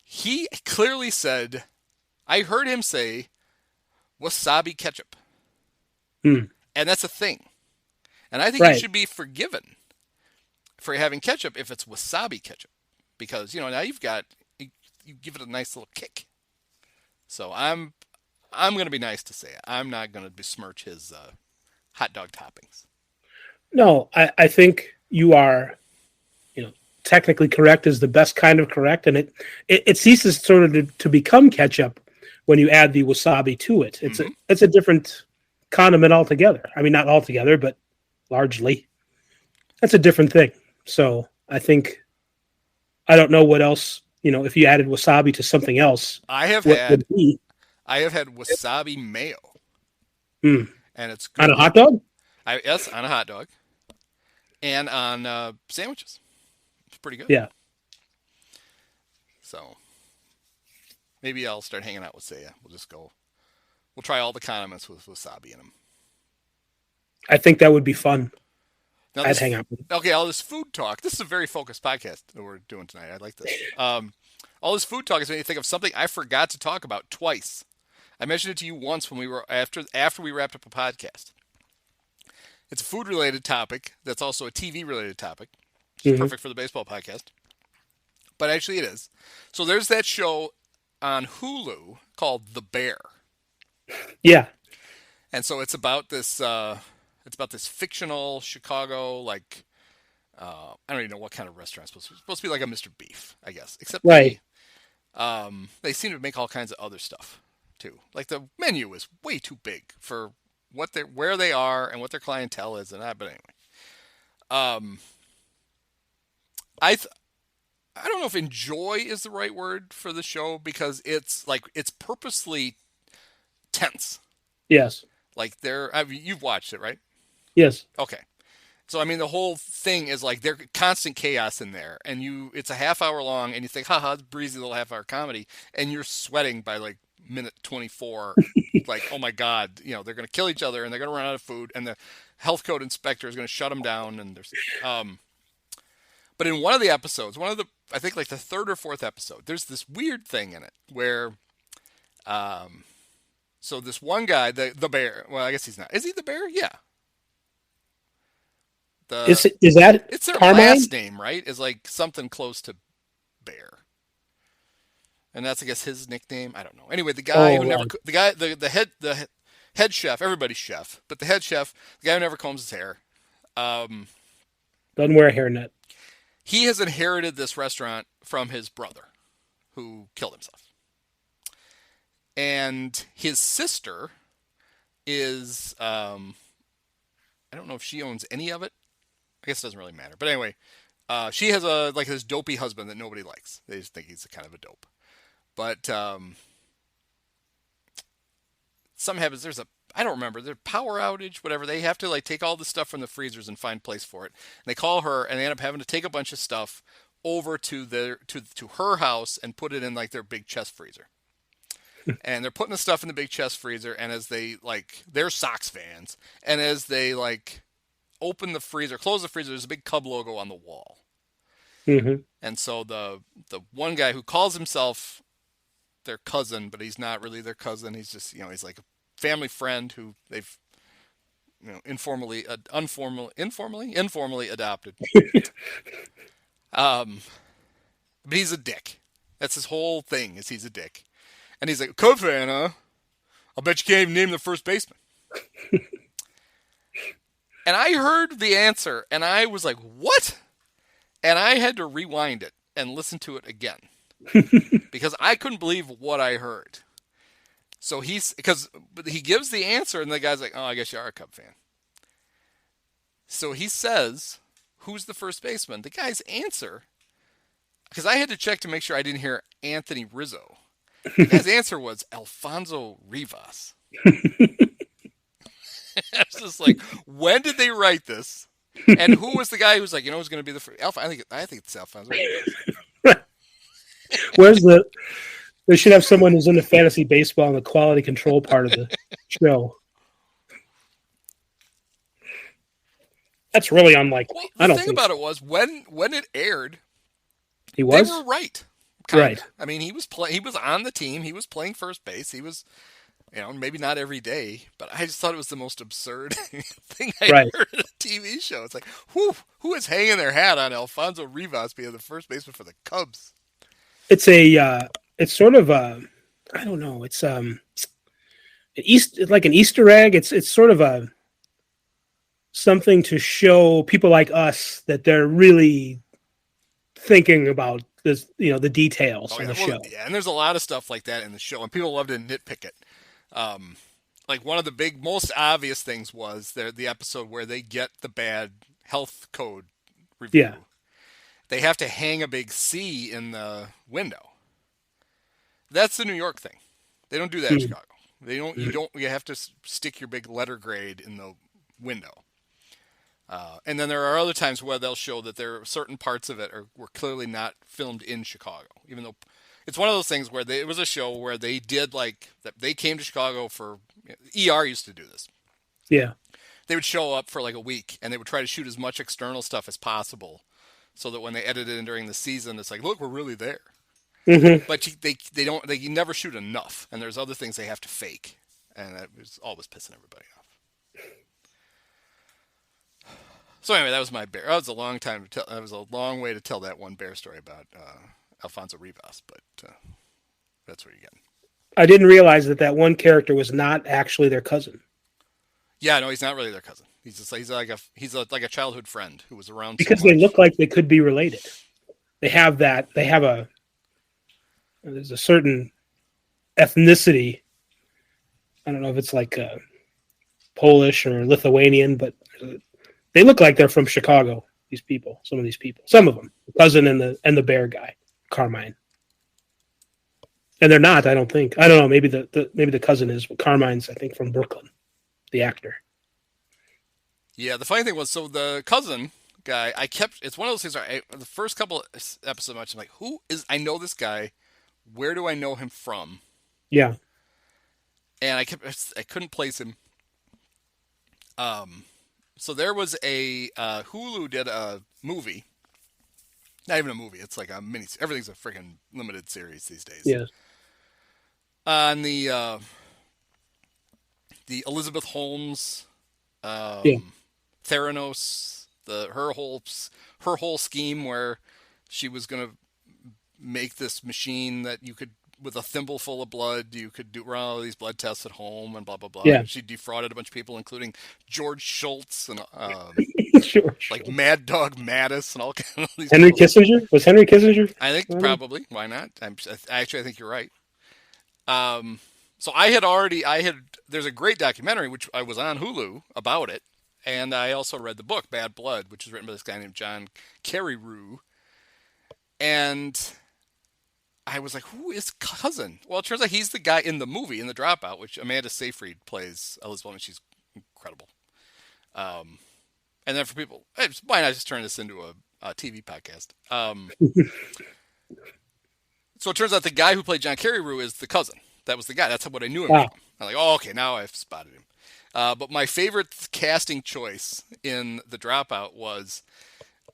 he clearly said, I heard him say, wasabi ketchup. And that's a thing. And I think you should be forgiven for having ketchup if it's wasabi ketchup. Because, now you give it a nice little kick. So I'm going to be nice to say it. I'm not going to besmirch his hot dog toppings. No, I think you are, technically correct is the best kind of correct. And it ceases sort of to become ketchup when you add the wasabi to it. It's a different condiment altogether. I mean, not altogether, but largely. That's a different thing. So I don't know what else, if you added wasabi to something else. I have had wasabi mayo. And it's good. On a hot dog? Yes, on a hot dog. And on sandwiches. It's pretty good. Yeah. So maybe I'll start hanging out with Seiya. We'll try all the condiments with wasabi in them. I think that would be fun. Now I'd hang out with him. Okay, all this food talk. This is a very focused podcast that we're doing tonight. I like this. All this food talk is making me think of something I forgot to talk about twice. I mentioned it to you once when we were after we wrapped up a podcast. It's a food-related topic that's also a TV-related topic. It's perfect for the baseball podcast. But actually it is. So there's that show on Hulu called The Bear. Yeah. And so it's about this fictional Chicago, I don't even know what kind of restaurant it's supposed to be like a Mr. Beef, I guess. Except they seem to make all kinds of other stuff too. Like the menu is way too big for where they are and what their clientele is and that. But anyway, I don't know if enjoy is the right word for the show because it's purposely tense. Yes. Like you've watched it, right? Yes. Okay. So I mean, the whole thing is like there's constant chaos in there, and it's a half hour long, and you think, haha, it's a breezy little half hour comedy, and you're sweating by like minute 24, like, oh my God, they're going to kill each other, and they're going to run out of food, and the health code inspector is going to shut them down, and there's, but in one of the episodes, I think like the third or fourth episode, there's this weird thing in it where, so this one guy, the bear, well, I guess he's not. Is he the bear? Yeah. Is that it's their Carmine? last name, right? Is like something close to Bear, and that's I guess his nickname. I don't know. Anyway, the guy the head chef, everybody's chef, but the head chef, the guy who never combs his hair, doesn't wear a hairnet. He has inherited this restaurant from his brother, who killed himself, and his sister is I don't know if she owns any of it. I guess it doesn't really matter. But anyway, she has this dopey husband that nobody likes. They just think he's kind of a dope. But something happens. I don't remember, their power outage, whatever. They have to like take all the stuff from the freezers and find place for it. And they call her, and they end up having to take a bunch of stuff over to her house and put it in like their big chest freezer. And they're putting the stuff in the big chest freezer, and as they like, they're Sox fans, and as they like open the freezer, close the freezer, there's a big Cub logo on the wall. Mm-hmm. And so the one guy who calls himself their cousin, but he's not really their cousin. He's just, he's like a family friend who they've, informally adopted. But he's a dick. That's his whole thing, is he's a dick. And he's like, Cub fan, huh? I'll bet you can't even name the first baseman. And I heard the answer, and I was like, what? And I had to rewind it and listen to it again. Because I couldn't believe what I heard. So he gives the answer, and the guy's like, oh, I guess you are a Cub fan. So he says, who's the first baseman? The guy's answer, because I had to check to make sure I didn't hear Anthony Rizzo. The guy's answer was Alfonso Rivas. I was just like, when did they write this? And who was the guy who was like, who's going to be the first? I think it's Alfonso Rivas. They should have someone who's into fantasy baseball in the quality control part of the show. That's really unlikely. Well, the thing about it was when it aired, they were right. Right. I mean, he was on the team. He was playing first base. He was, maybe not every day, but I just thought it was the most absurd thing I heard in a TV show. It's like, who is hanging their hat on Alfonso Rivas being the first baseman for the Cubs? It's it's sort of I don't know. It's it's like an Easter egg. It's sort of something to show people like us that they're really thinking about this, the details of the show. Yeah, and there's a lot of stuff like that in the show, and people love to nitpick it. Like one of the most obvious things was the episode where they get the bad health code review. Yeah. They have to hang a big C in the window. That's the New York thing. They don't do that in Chicago. They don't. You have to stick your big letter grade in the window. And then there are other times where they'll show that there are certain parts of it were clearly not filmed in Chicago, even though it's one of those things where it was a show where they did they came to Chicago for ER used to do this. Yeah. They would show up for like a week, and they would try to shoot as much external stuff as possible, so that when they edited in during the season, it's like, look, we're really there. Mm-hmm. But they never shoot enough, and there's other things they have to fake, and that was always pissing everybody off. So anyway, that was my bear. That was a long time to tell. That was a long way to tell that one bear story about Alfonso Rivas, but that's what you get. I didn't realize that one character was not actually their cousin. Yeah, no, he's not really their cousin. He's like a childhood friend who was around. Because they look like they could be related. They have that. There's a certain ethnicity. I don't know if it's like Polish or Lithuanian, but they look like they're from Chicago. These people, some of them, the cousin and the bear guy, Carmine. And they're not. I don't think. I don't know. Maybe the cousin is. But Carmine's, I think, from Brooklyn, the actor. Yeah, the funny thing was, so the cousin guy, it's one of those things where the first couple episodes, I'm like, who is, I know this guy, where do I know him from? Yeah. And I couldn't place him. So there was Hulu did a movie, not even a movie, it's like a mini, everything's a freaking limited series these days. Yeah. On the Elizabeth Holmes, Theranos, her whole scheme where she was going to make this machine that you could, with a thimble full of blood, you could run all these blood tests at home and blah blah blah. Yeah. She defrauded a bunch of people, including George Schultz and like Mad Dog Mattis and all kinds of these. Henry Kissinger? Was Henry Kissinger? I think probably. Why not? I think you're right. So I had there's a great documentary which I was on Hulu about it, and I also read the book Bad Blood, which is written by this guy named John Carreyrou, and I was like, who is Cousin? Well, it turns out he's the guy in the movie, in The Dropout, which Amanda Seyfried plays Elizabeth Holmes. She's incredible. And then for people, hey, why not just turn this into a TV podcast? So it turns out the guy who played John Carreyrou is the cousin. That was the guy. That's what I knew him from. I'm like, oh, okay, now I've spotted him. But my favorite casting choice in The Dropout was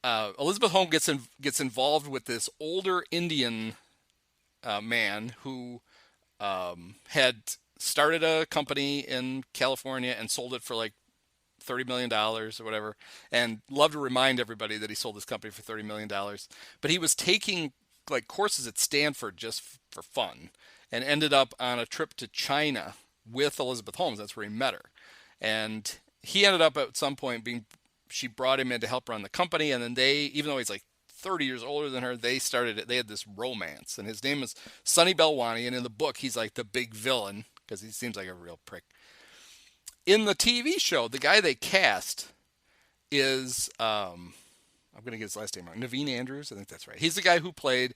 Elizabeth Holmes gets involved with this older Indian man who had started a company in California and sold it for like $30 million or whatever, and loved to remind everybody that he sold his company for $30 million. But he was taking like courses at Stanford just for fun, and ended up on a trip to China with Elizabeth Holmes. That's where he met her. And he ended up at some point she brought him in to help run the company. And then they, even though he's like 30 years older than her, they had this romance. And his name is Sonny Belwani. And in the book, he's like the big villain because he seems like a real prick. In the TV show, the guy they cast is, I'm going to get his last name wrong, Naveen Andrews. I think that's right. He's the guy who played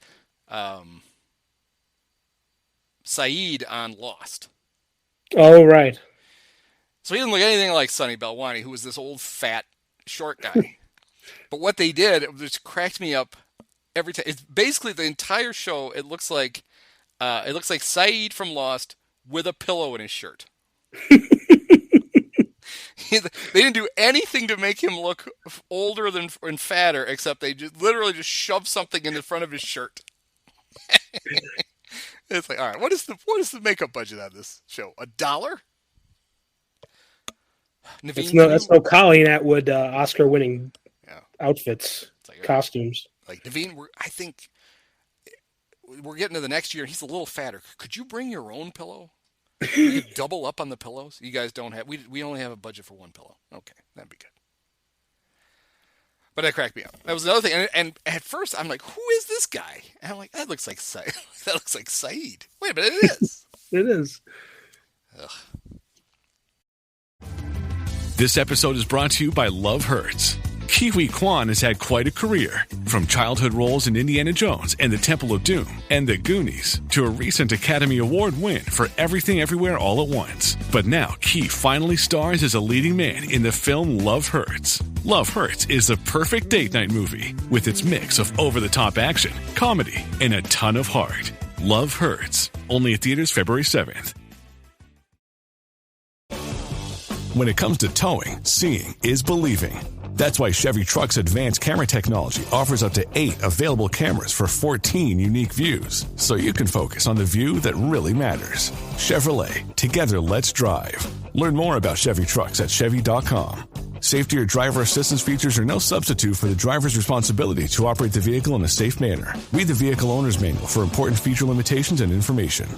Sayid on Lost. Oh, right. So he didn't look anything like Sonny Belwani, who was this old, fat, short guy. But what they did, it just cracked me up every time. It's basically the entire show. It looks like Sayid from Lost with a pillow in his shirt. They didn't do anything to make him look older and fatter, except they literally just shoved something in the front of his shirt. It's like, all right, what is the makeup budget on this show? $1? Naveen, that's no Colleen Atwood Oscar-winning outfits, like, costumes. Like Naveen, I think we're getting to the next year. He's a little fatter. Could you bring your own pillow? You could double up on the pillows. You guys don't have. We only have a budget for one pillow. Okay, that'd be good. But that cracked me up. That was another thing. And at first, I'm like, who is this guy? And I'm like, that looks like Sayid. That looks like Sayid. Wait a minute, it is. It is. Ugh. This episode is brought to you by Love Hurts. Kiwi Kwan has had quite a career, from childhood roles in Indiana Jones and the Temple of Doom and The Goonies to a recent Academy Award win for Everything Everywhere All at Once. But now Ki finally stars as a leading man in the film Love Hurts. Love Hurts is the perfect date night movie with its mix of over-the-top action, comedy, and a ton of heart. Love Hurts, only at theaters February 7th. When it comes to towing, seeing is believing. That's why Chevy Truck's advanced camera technology offers up to 8 available cameras for 14 unique views, so you can focus on the view that really matters. Chevrolet, together let's drive. Learn more about Chevy Trucks at Chevy.com. Safety or driver assistance features are no substitute for the driver's responsibility to operate the vehicle in a safe manner. Read the Vehicle Owner's Manual for important feature limitations and information.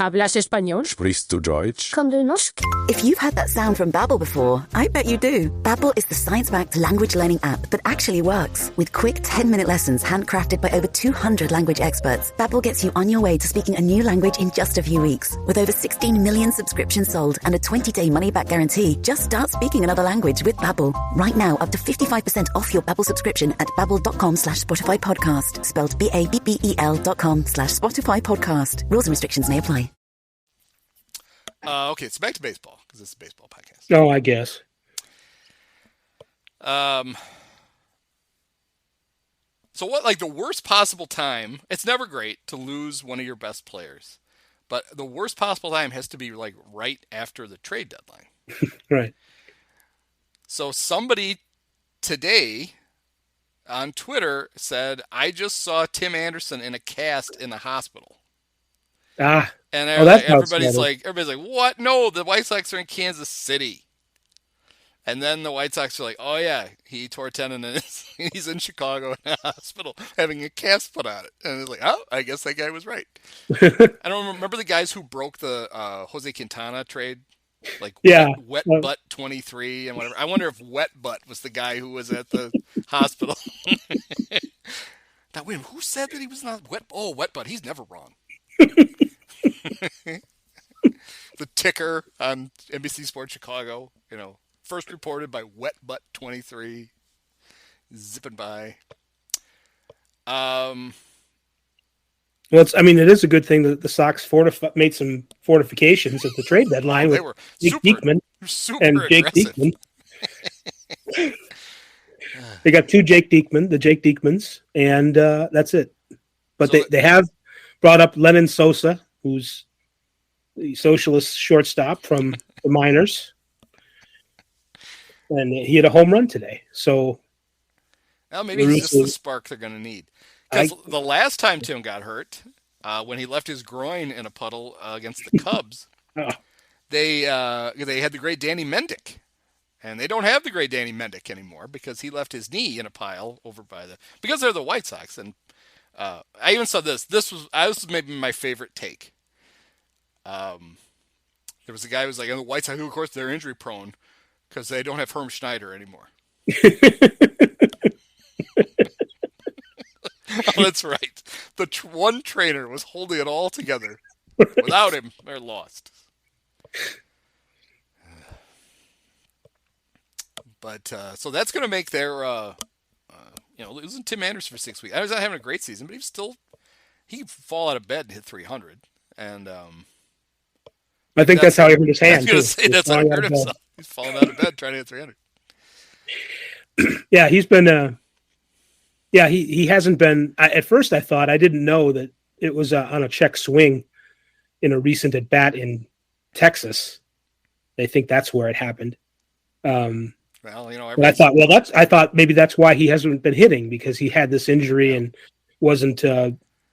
¿Hablas español? Sprichst du Deutsch? Kann du noch? If you've heard that sound from Babbel before, I bet you do. Babbel is the science-backed language learning app that actually works. With quick 10-minute lessons handcrafted by over 200 language experts, Babbel gets you on your way to speaking a new language in just a few weeks. With over 16 million subscriptions sold and a 20-day money-back guarantee, just start speaking another language with Babbel. Right now, up to 55% off your Babbel subscription at babbel.com/Spotify podcast. Spelled BABBEL.com/Spotify podcast. Rules and restrictions may apply. Okay, so back to baseball, because this is a baseball podcast. Oh, I guess. So what, like the worst possible time, it's never great to lose one of your best players, but the worst possible time has to be like right after the trade deadline. Right. So somebody today on Twitter said, I just saw Tim Anderson in a cast in the hospital. And everybody's like, what? No, the White Sox are in Kansas City. And then the White Sox are like, oh yeah, he tore a tendon and he's in Chicago in a hospital having a cast put on it. And it's like, oh, I guess that guy was right. I don't remember the guys who broke the Jose Quintana trade, like wet Butt 23 and whatever. I wonder if Wet Butt was the guy who was at the hospital. Now wait, who said that he was not Wet? Oh, Wet Butt, he's never wrong. The ticker on NBC Sports Chicago, first reported by Wet Butt 23, zipping by. Um, Well, it is a good thing that the Sox made some fortifications at the trade deadline they with were Jake Diekman super and Jake aggressive. Diekman. They got two the Jake Diekmans, and that's it. But So they have brought up Lennon Sosa, who's the socialist shortstop from the minors, and he had a home run today. So well, maybe he's just the spark they're going to need. Because the last time Tim got hurt, when he left his groin in a puddle against the Cubs, they had the great Danny Mendick. And they don't have the great Danny Mendick anymore because he left his knee in a pile over by because they're the White Sox. And I even saw this. This was maybe my favorite take. There was a guy who was like, oh, the White Sox, who of course they're injury prone because they don't have Herm Schneider anymore. Oh, that's right. The one trainer was holding it all together. Without him, they're lost. But so that's going to make their, losing Tim Anderson for 6 weeks. I was not having a great season, but he could fall out of bed and hit 300. And I think that's how he hurt his hand. I was going to say that's how he hurt himself. He's falling out of bed trying to hit 300. Yeah, he's been. He hasn't been. At first, I thought I didn't know that it was on a check swing in a recent at bat in Texas. I think that's where it happened. Well, I thought maybe that's why he hasn't been hitting because he had this injury and wasn't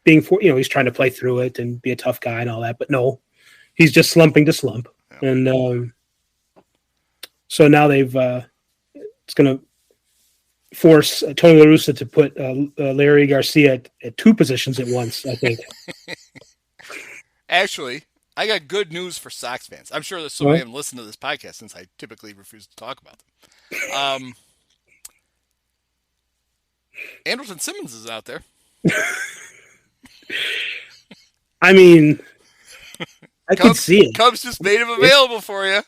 he's trying to play through it and be a tough guy and all that. But no, he's just slumping to slump. Yeah. And so now it's going to force Tony La Russa to put Larry Garcia at two positions at once, I think. Actually, I got good news for Sox fans. I'm sure there's so many of them listen to this podcast since I typically refuse to talk about them. Andrelton Simmons is out there. I mean, I could see it. Cubs just made him available for you.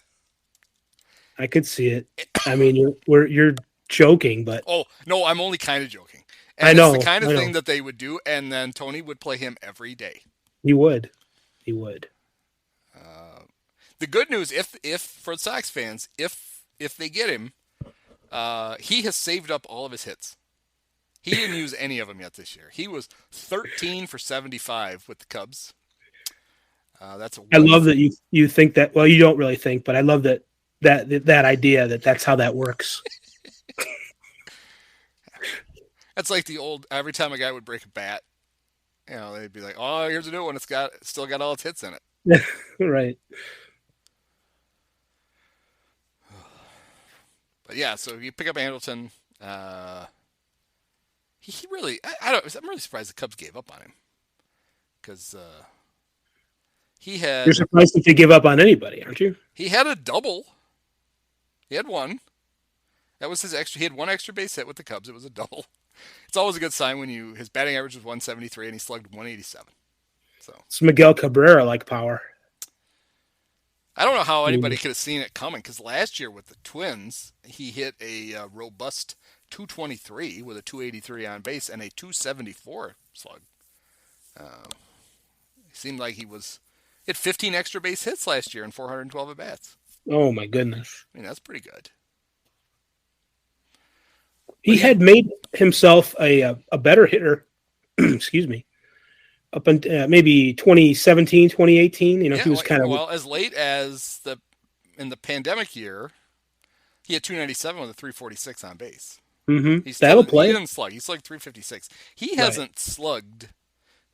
I could see it. I mean, you're joking, but oh no, I'm only kind of joking. And I know it's the kind of thing that they would do, and then Tony would play him every day. He would. The good news, if for Sox fans, if they get him, he has saved up all of his hits. He didn't use any of them yet this year. He was 13 for 75 with the Cubs. That's I love that you think that. Well, you don't really think, but I love that idea that's how that works. That's like the old. Every time a guy would break a bat, they'd be like, "Oh, here's a new one. It's still got all its hits in it." Right. But yeah, so you pick up Andrelton. He really, I'm really surprised the Cubs gave up on him because he had. You're surprised if they give up on anybody, aren't you? He had a double. He had one. That was his extra. He had one extra base hit with the Cubs. It was a double. It's always a good sign when his batting average was 173 and he slugged 187. So it's Miguel Cabrera like power. I don't know how anybody could have seen it coming because last year with the Twins, he hit a robust 223 with a 283 on base and a 274 slug. It seemed like he hit 15 extra base hits last year and 412 at bats. Oh my goodness! I mean that's pretty good. He had made himself a better hitter. Excuse me. Up until maybe 2017, 2018, he was kind of... Well, as late as in the pandemic year, he had 297 with a 346 on base. Mm-hmm. That'll play. He didn't slug. He slugged 356. He hasn't slugged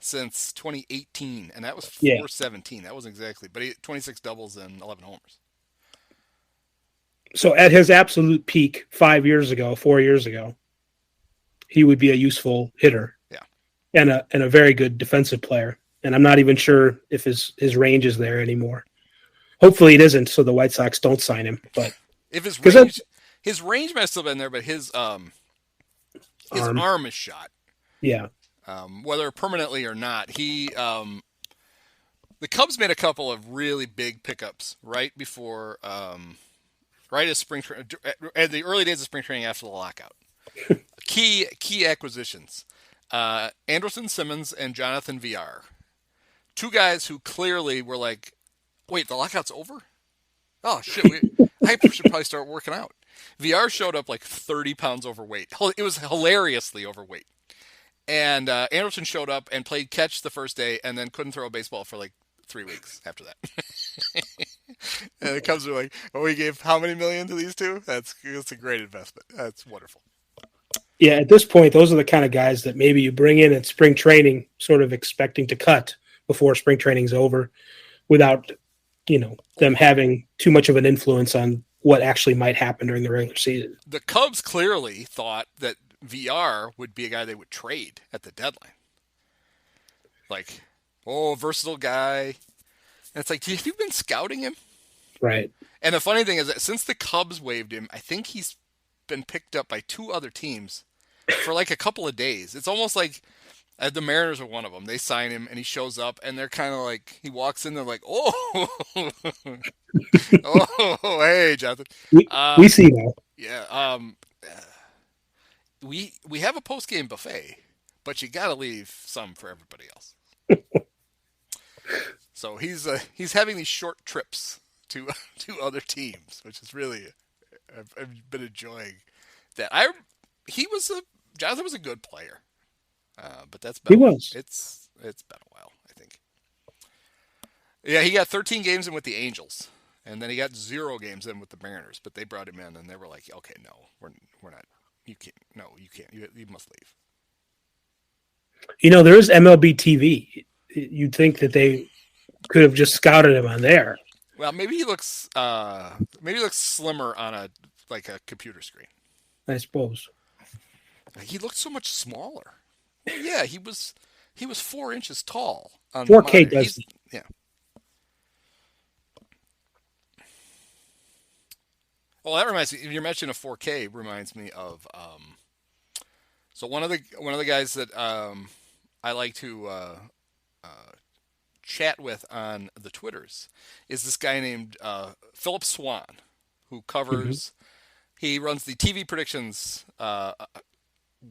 since 2018, and that was 417. That wasn't exactly, but he had 26 doubles and 11 homers. So at his absolute peak 4 years ago, he would be a useful hitter. And a very good defensive player. And I'm not even sure if his range is there anymore. Hopefully it isn't, so the White Sox don't sign him. But if his range might have still been there, but his arm is shot. Yeah. Whether permanently or not, the Cubs made a couple of really big pickups right before, right as at the early days of spring training after the lockout. Key acquisitions. Anderson Simmons and Jonathan VR. Two guys who clearly were like, wait, the lockout's over? Oh, shit, I should probably start working out. VR showed up like 30 pounds overweight. It was hilariously overweight. And Anderson showed up and played catch the first day and then couldn't throw a baseball for like 3 weeks after that. And the Cubs were like, oh, we gave how many million to these two? That's a great investment. That's wonderful. Yeah, at this point, those are the kind of guys that maybe you bring in at spring training, sort of expecting to cut before spring training's over, without them having too much of an influence on what actually might happen during the regular season. The Cubs clearly thought that VR would be a guy they would trade at the deadline. Like, versatile guy. And it's like, have you been scouting him? Right. And the funny thing is that since the Cubs waived him, I think he's been picked up by 2 other teams for like a couple of days. It's almost like the Mariners are one of them. They sign him, and he shows up, and they're kind of like, he walks in, they're like, oh, oh, hey, Jonathan. We see now. Yeah. We have a post-game buffet, but you got to leave some for everybody else. So he's having these short trips to other teams, which is really, I've been enjoying that. Jonathan was a good player. But it's been a while, I think. Yeah, he got 13 games in with the Angels, and then he got 0 games in with the Mariners. But they brought him in, and they were like, "Okay, no, we're not. You can't. No, you can't. You must leave." There is MLB TV. You'd think that they could have just scouted him on there. Well, maybe he looks slimmer on a computer screen. I suppose. He looked so much smaller. Yeah, he was 4 inches tall. On 4K does. Yeah. Well, that reminds me. You're mentioning a 4K reminds me of. So one of the guys that I like to chat with on the Twitters is this guy named Philip Swan, who covers. Mm-hmm. He runs the TV predictions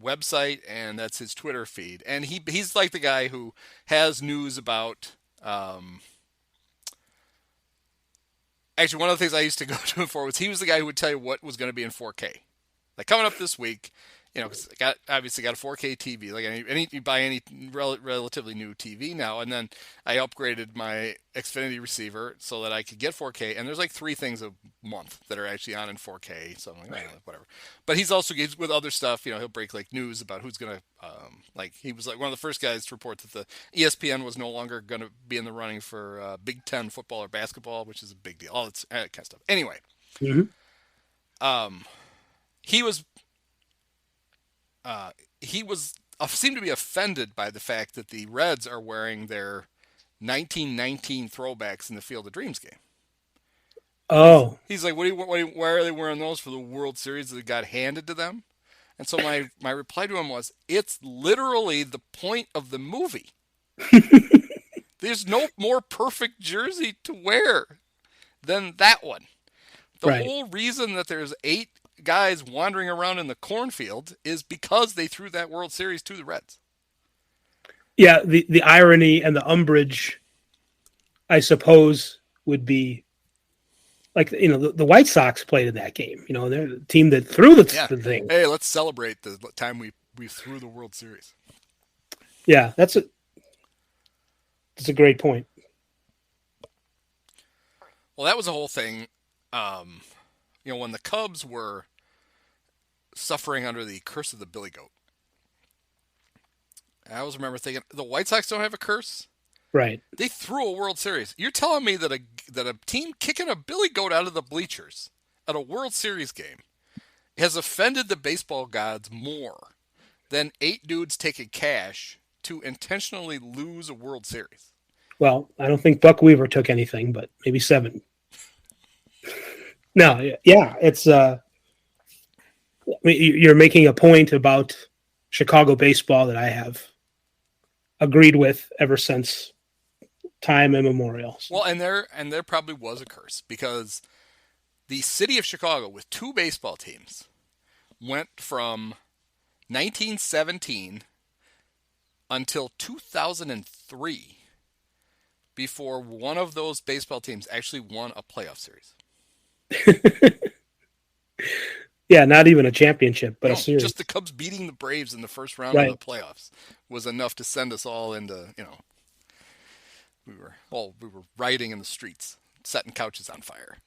website, and that's his Twitter feed. And he's like the guy who has news about. Actually, one of the things I used to go to him for was he was the guy who would tell you what was going to be in 4K. Like coming up this week, because I obviously got a 4K TV. Like you buy any relatively new TV now, and then I upgraded my Xfinity receiver so that I could get 4K. And there's like 3 things a month that are actually on in 4K. So I'm like, whatever. But he's also with other stuff. He'll break like news about who's gonna he was like one of the first guys to report that the ESPN was no longer going to be in the running for Big Ten football or basketball, which is a big deal. All that kind of stuff. Anyway, he seemed to be offended by the fact that the Reds are wearing their 1919 throwbacks in the Field of Dreams game. Oh, he's like, why are they wearing those for the World Series that got handed to them? And so my reply to him was, it's literally the point of the movie. There's no more perfect jersey to wear than that one. The whole reason that there's 8 guys wandering around in the cornfield is because they threw that World Series to the Reds. Yeah, the irony and the umbrage, I suppose, would be like, the White Sox played in that game. They're the team that threw the thing. Hey, let's celebrate the time we threw the World Series. Yeah, that's a great point. Well, that was the whole thing. When the Cubs were suffering under the curse of the Billy Goat, I always remember thinking, the White Sox don't have a curse? Right. They threw a World Series. You're telling me that a team kicking a Billy Goat out of the bleachers at a World Series game has offended the baseball gods more than 8 dudes taking cash to intentionally lose a World Series? Well, I don't think Buck Weaver took anything, but maybe 7. No, yeah, it's. You're making a point about Chicago baseball that I have agreed with ever since time immemorial. Well, and there probably was a curse, because the city of Chicago with 2 baseball teams went from 1917 until 2003 before one of those baseball teams actually won a playoff series. Yeah, not even a championship, but No, a series. just the Cubs beating the Braves in the first round of the playoffs was enough to send us all into, we were rioting in the streets, setting couches on fire.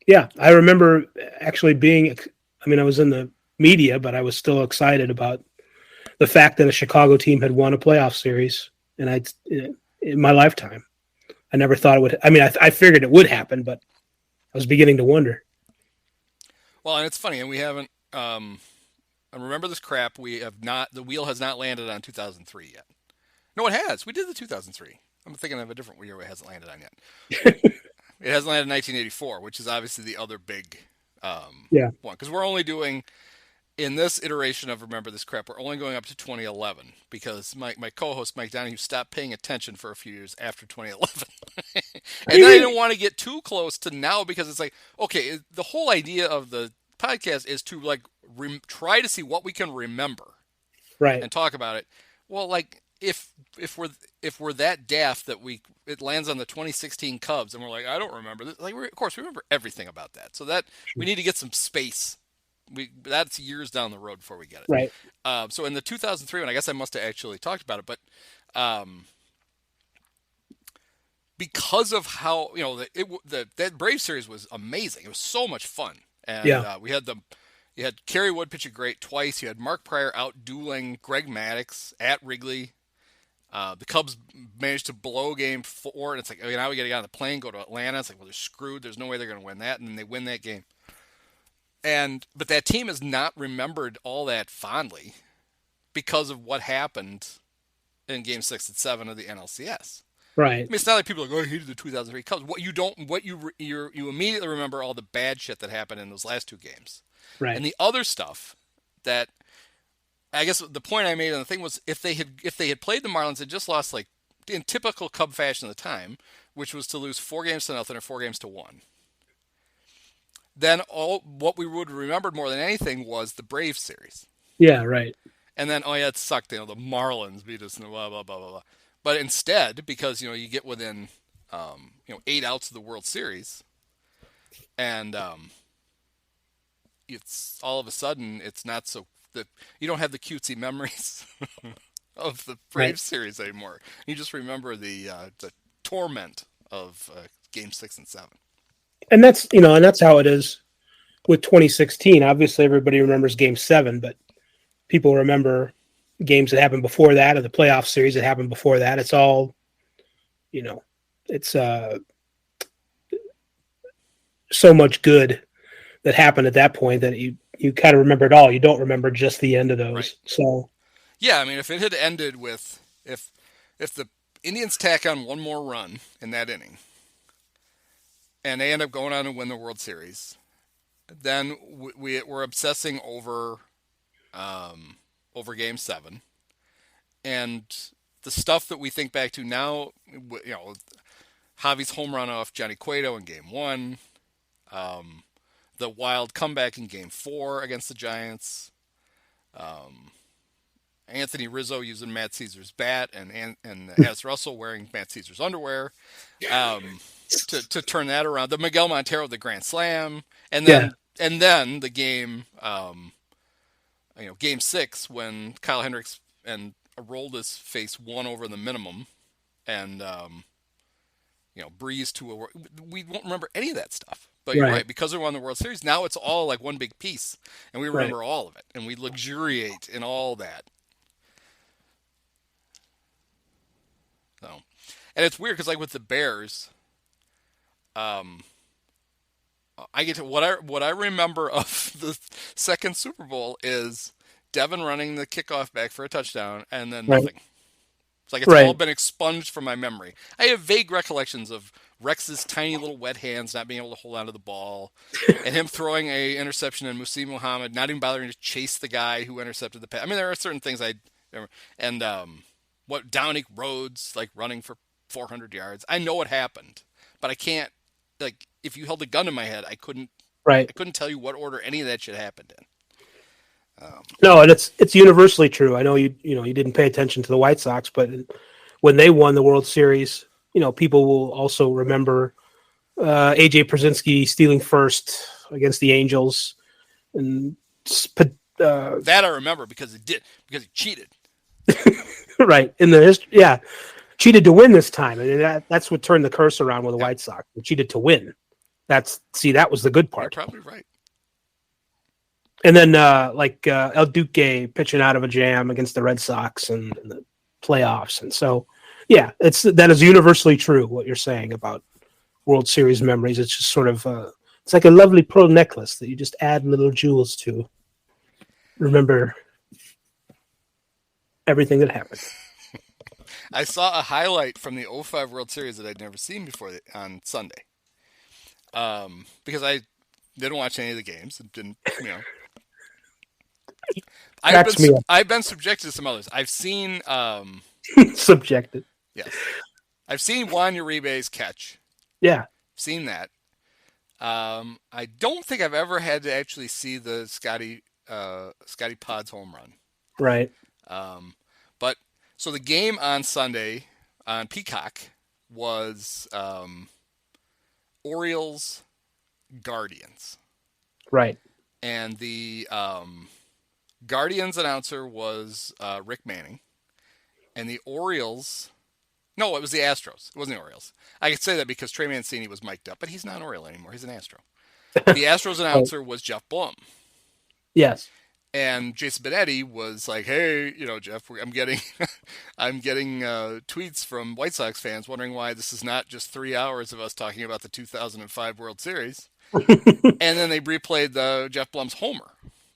Yeah, I remember actually I was in the media, but I was still excited about the fact that a Chicago team had won a playoff series, and in my lifetime, I never thought it would. I mean, I figured it would happen, but I was beginning to wonder. Well, and it's funny, and we haven't. I remember this crap. We have not. The wheel has not landed on 2003 yet. No, it has. We did the 2003. I'm thinking of a different year it hasn't landed on yet. It hasn't landed in 1984, which is obviously the other big one. Because we're only doing, in this iteration of Remember This Crap, we're only going up to 2011 because my co-host, Mike Donahue, stopped paying attention for a few years after 2011. And then I didn't want to get too close to now because it's like, okay, the whole idea of the podcast is to like try to see what we can remember. Right. And talk about it. Well, like, if we're that daft that it lands on the 2016 Cubs and we're like, I don't remember this. Like, of course we remember everything about that. So that we need to get some space. That's years down the road before we get it. Right. So in the 2003 one, I guess I must have actually talked about it, but because of how that Brave series was amazing. It was so much fun, and you had Kerry Wood pitching great twice. You had Mark Pryor out dueling Greg Maddux at Wrigley. The Cubs managed to blow Game 4, and it's like, now we got to get on the plane, go to Atlanta. It's like, well, they're screwed. There's no way they're going to win that, and then they win that game. But that team is not remembered all that fondly because of what happened in Game 6 and 7 of the NLCS. Right. I mean, it's not like people are like, I hated the 2003 Cubs. You immediately remember all the bad shit that happened in those last two games. Right. And the other stuff that, I guess the point I made on the thing was, if they had played the Marlins and just lost, like in typical Cub fashion at the time, which was to lose 4-0 or 4-1, then what we would have remembered more than anything was the Braves series. Yeah, right. And then, it sucked. The Marlins beat us and blah blah blah blah blah. But instead, because you get within 8 outs of the World Series, and it's all of a sudden it's not so that you don't have the cutesy memories of the Braves series anymore. You just remember the torment of Game 6 and 7. And that's how it is with 2016. Obviously, everybody remembers Game 7, but people remember games that happened before that, or the playoff series that happened before that. It's all, it's so much good that happened at that point that you kind of remember it all. You don't remember just the end of those. Right. So, yeah, I mean, if it had ended with if the Indians tack on one more run in that inning, and they end up going on to win the World Series, then we're obsessing over Game 7, and the stuff that we think back to now, Javi's home run off Johnny Cueto in Game 1, the wild comeback in Game 4 against the Giants, Anthony Rizzo using Matt Caesar's bat, and Az Russell wearing Matt Caesar's underwear, to turn that around. The Miguel Montero, the grand slam, and then the game, Game 6 when Kyle Hendricks and Aroldis face one over the minimum, and breeze to we won't remember any of that stuff. But you're right, because we won the World Series, now it's all like one big piece, and we remember all of it, and we luxuriate in all that. So, and it's weird because, like with the Bears, I get to what I remember of the second Super Bowl is Devin running the kickoff back for a touchdown, and then nothing. It's like it's all been expunged from my memory. I have vague recollections of Rex's tiny little wet hands not being able to hold on to the ball, and him throwing a interception, and Muhsin Muhammad not even bothering to chase the guy who intercepted the pass. I mean, there are certain things I remember. And what Dominique Rhodes, like running for 400 yards. I know what happened, but I can't, like, if you held a gun to my head, I couldn't tell you what order any of that shit happened in. No, and it's universally true. I know you didn't pay attention to the White Sox, but when they won the World Series, people will also remember AJ Przinsky stealing first against the Angels, and that I remember because he cheated. right in the history, yeah, cheated to win this time, and that's what turned the curse around with the White Sox. They cheated to win. That was the good part. You're probably right. And then El Duque pitching out of a jam against the Red Sox and the playoffs, and so yeah, that is universally true what you're saying about World Series memories. It's just sort of it's like a lovely pearl necklace that you just add little jewels to. Remember everything that happened. I saw a highlight from the 2005 World Series that I'd never seen before on Sunday. Because I didn't watch any of the games. Didn't. I've been subjected to some others. I've seen subjected. Yes, I've seen Juan Uribe's catch. Yeah, seen that. I don't think I've ever had to actually see the Scotty Pods home run. Right. But so the game on Sunday on Peacock was Orioles Guardians. Right. And the Guardians announcer was Rick Manning. And the Orioles... No, it was the Astros. It wasn't the Orioles. I could say that because Trey Mancini was mic'd up, but he's not an Oriole anymore. He's an Astro. The Astros announcer was Jeff Blum. Yes. And Jason Benetti was like, "Hey, Jeff, I'm getting tweets from White Sox fans wondering why this is not just 3 hours of us talking about the 2005 World Series." And then they replayed the Jeff Blum's homer,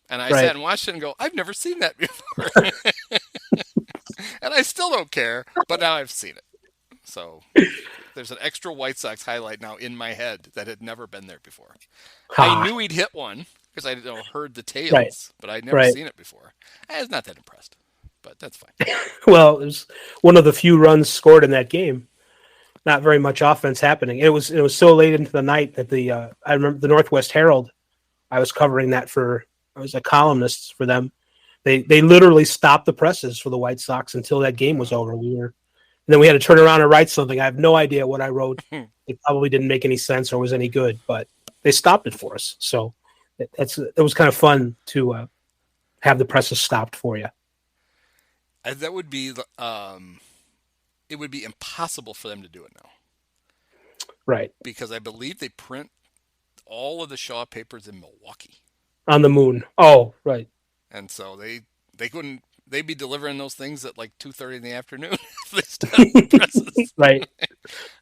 and I sat and watched it and go, "I've never seen that before," and I still don't care, but now I've seen it. So there's an extra White Sox highlight now in my head that had never been there before. I knew he'd hit one because I heard the tales, but I'd never seen it before. I was not that impressed, but that's fine. Well, it was one of the few runs scored in that game. Not very much offense happening. It was so late into the night that I remember the Northwest Herald. I was covering that I was a columnist for them. They literally stopped the presses for the White Sox until that game was over. And then we had to turn around and write something. I have no idea what I wrote. It probably didn't make any sense or was any good, but they stopped it for us. So it was kind of fun to have the presses stopped for you. That would be it would be impossible for them to do it now. Right. Because I believe they print all of the Shaw papers in Milwaukee. On the moon. Oh, right. And so they couldn't. They'd be delivering those things at like 2:30 in the afternoon if they stopped the presses. Right.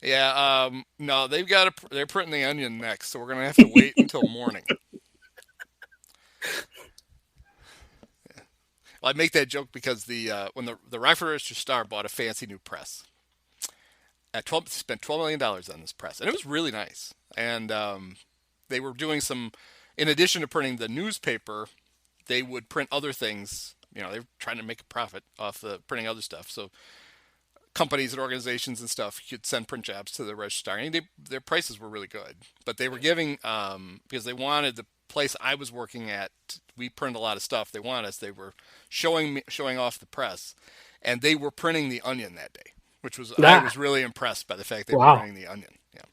Yeah. No, they're printing the Onion next, so we're gonna have to wait until morning. Yeah. Well, I make that joke because when the Rochester Star bought a fancy new press, spent $12 million on this press, and it was really nice. And they were doing in addition to printing the newspaper, they would print other things. They were trying to make a profit off the printing other stuff. So companies and organizations and stuff could send print jobs to the Register Star. And their prices were really good. But they were giving, because they wanted the place I was working at, we print a lot of stuff. They were showing off the press. And they were printing the Onion that day, which was, I was really impressed by the fact they were printing the Onion. Yeah.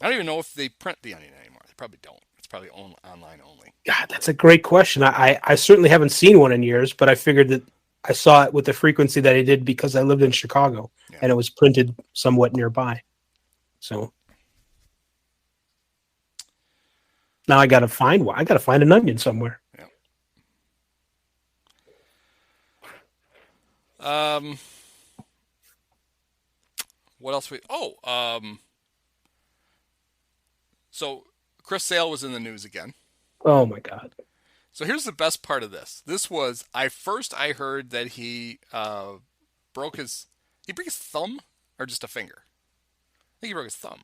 I don't even know if they print the Onion anymore. They probably don't. It's probably online only. God, that's a great question. I certainly haven't seen one in years, but I figured that I saw it with the frequency that I did because I lived in Chicago and it was printed somewhat nearby. So now I got to find one. I got to find an Onion somewhere. Yeah. What else? So Chris Sale was in the news again. Oh my God. So here's the best part of this. This was, I heard that he broke his thumb or just a finger. I think he broke his thumb.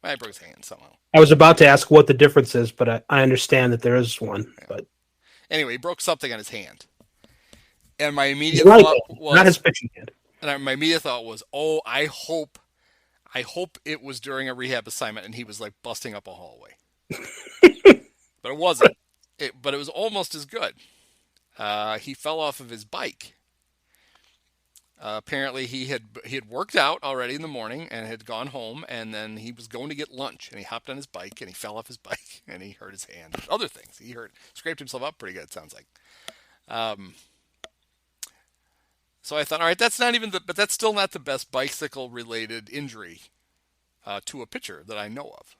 I broke his hand somehow. I was about to ask what the difference is, but I understand that there is one. Yeah. But anyway, he broke something on his hand. And my immediate thought was, not his pitching hand. And my immediate thought was, oh, I hope it was during a rehab assignment and he was like busting up a hallway. But it wasn't. But it was almost as good. he fell off of his bike. Apparently, he had worked out already in the morning and had gone home, and then he was going to get lunch, and he hopped on his bike and he fell off his bike and he hurt his hand. Other things, he scraped himself up pretty good. It sounds like. So I thought, all right, but that's still not the best bicycle-related injury to a pitcher that I know of.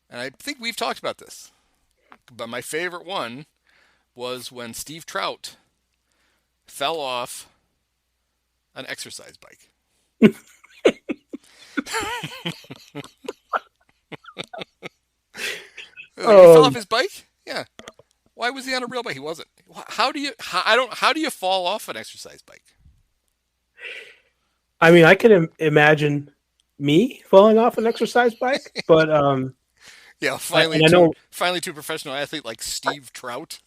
And I think we've talked about this, but my favorite one was when Steve Trout fell off an exercise bike. He fell off his bike? Yeah. Why was he on a real bike? He wasn't. How do you fall off an exercise bike? I mean, I can imagine me falling off an exercise bike, but yeah, finally to a professional athlete like Steve Trout.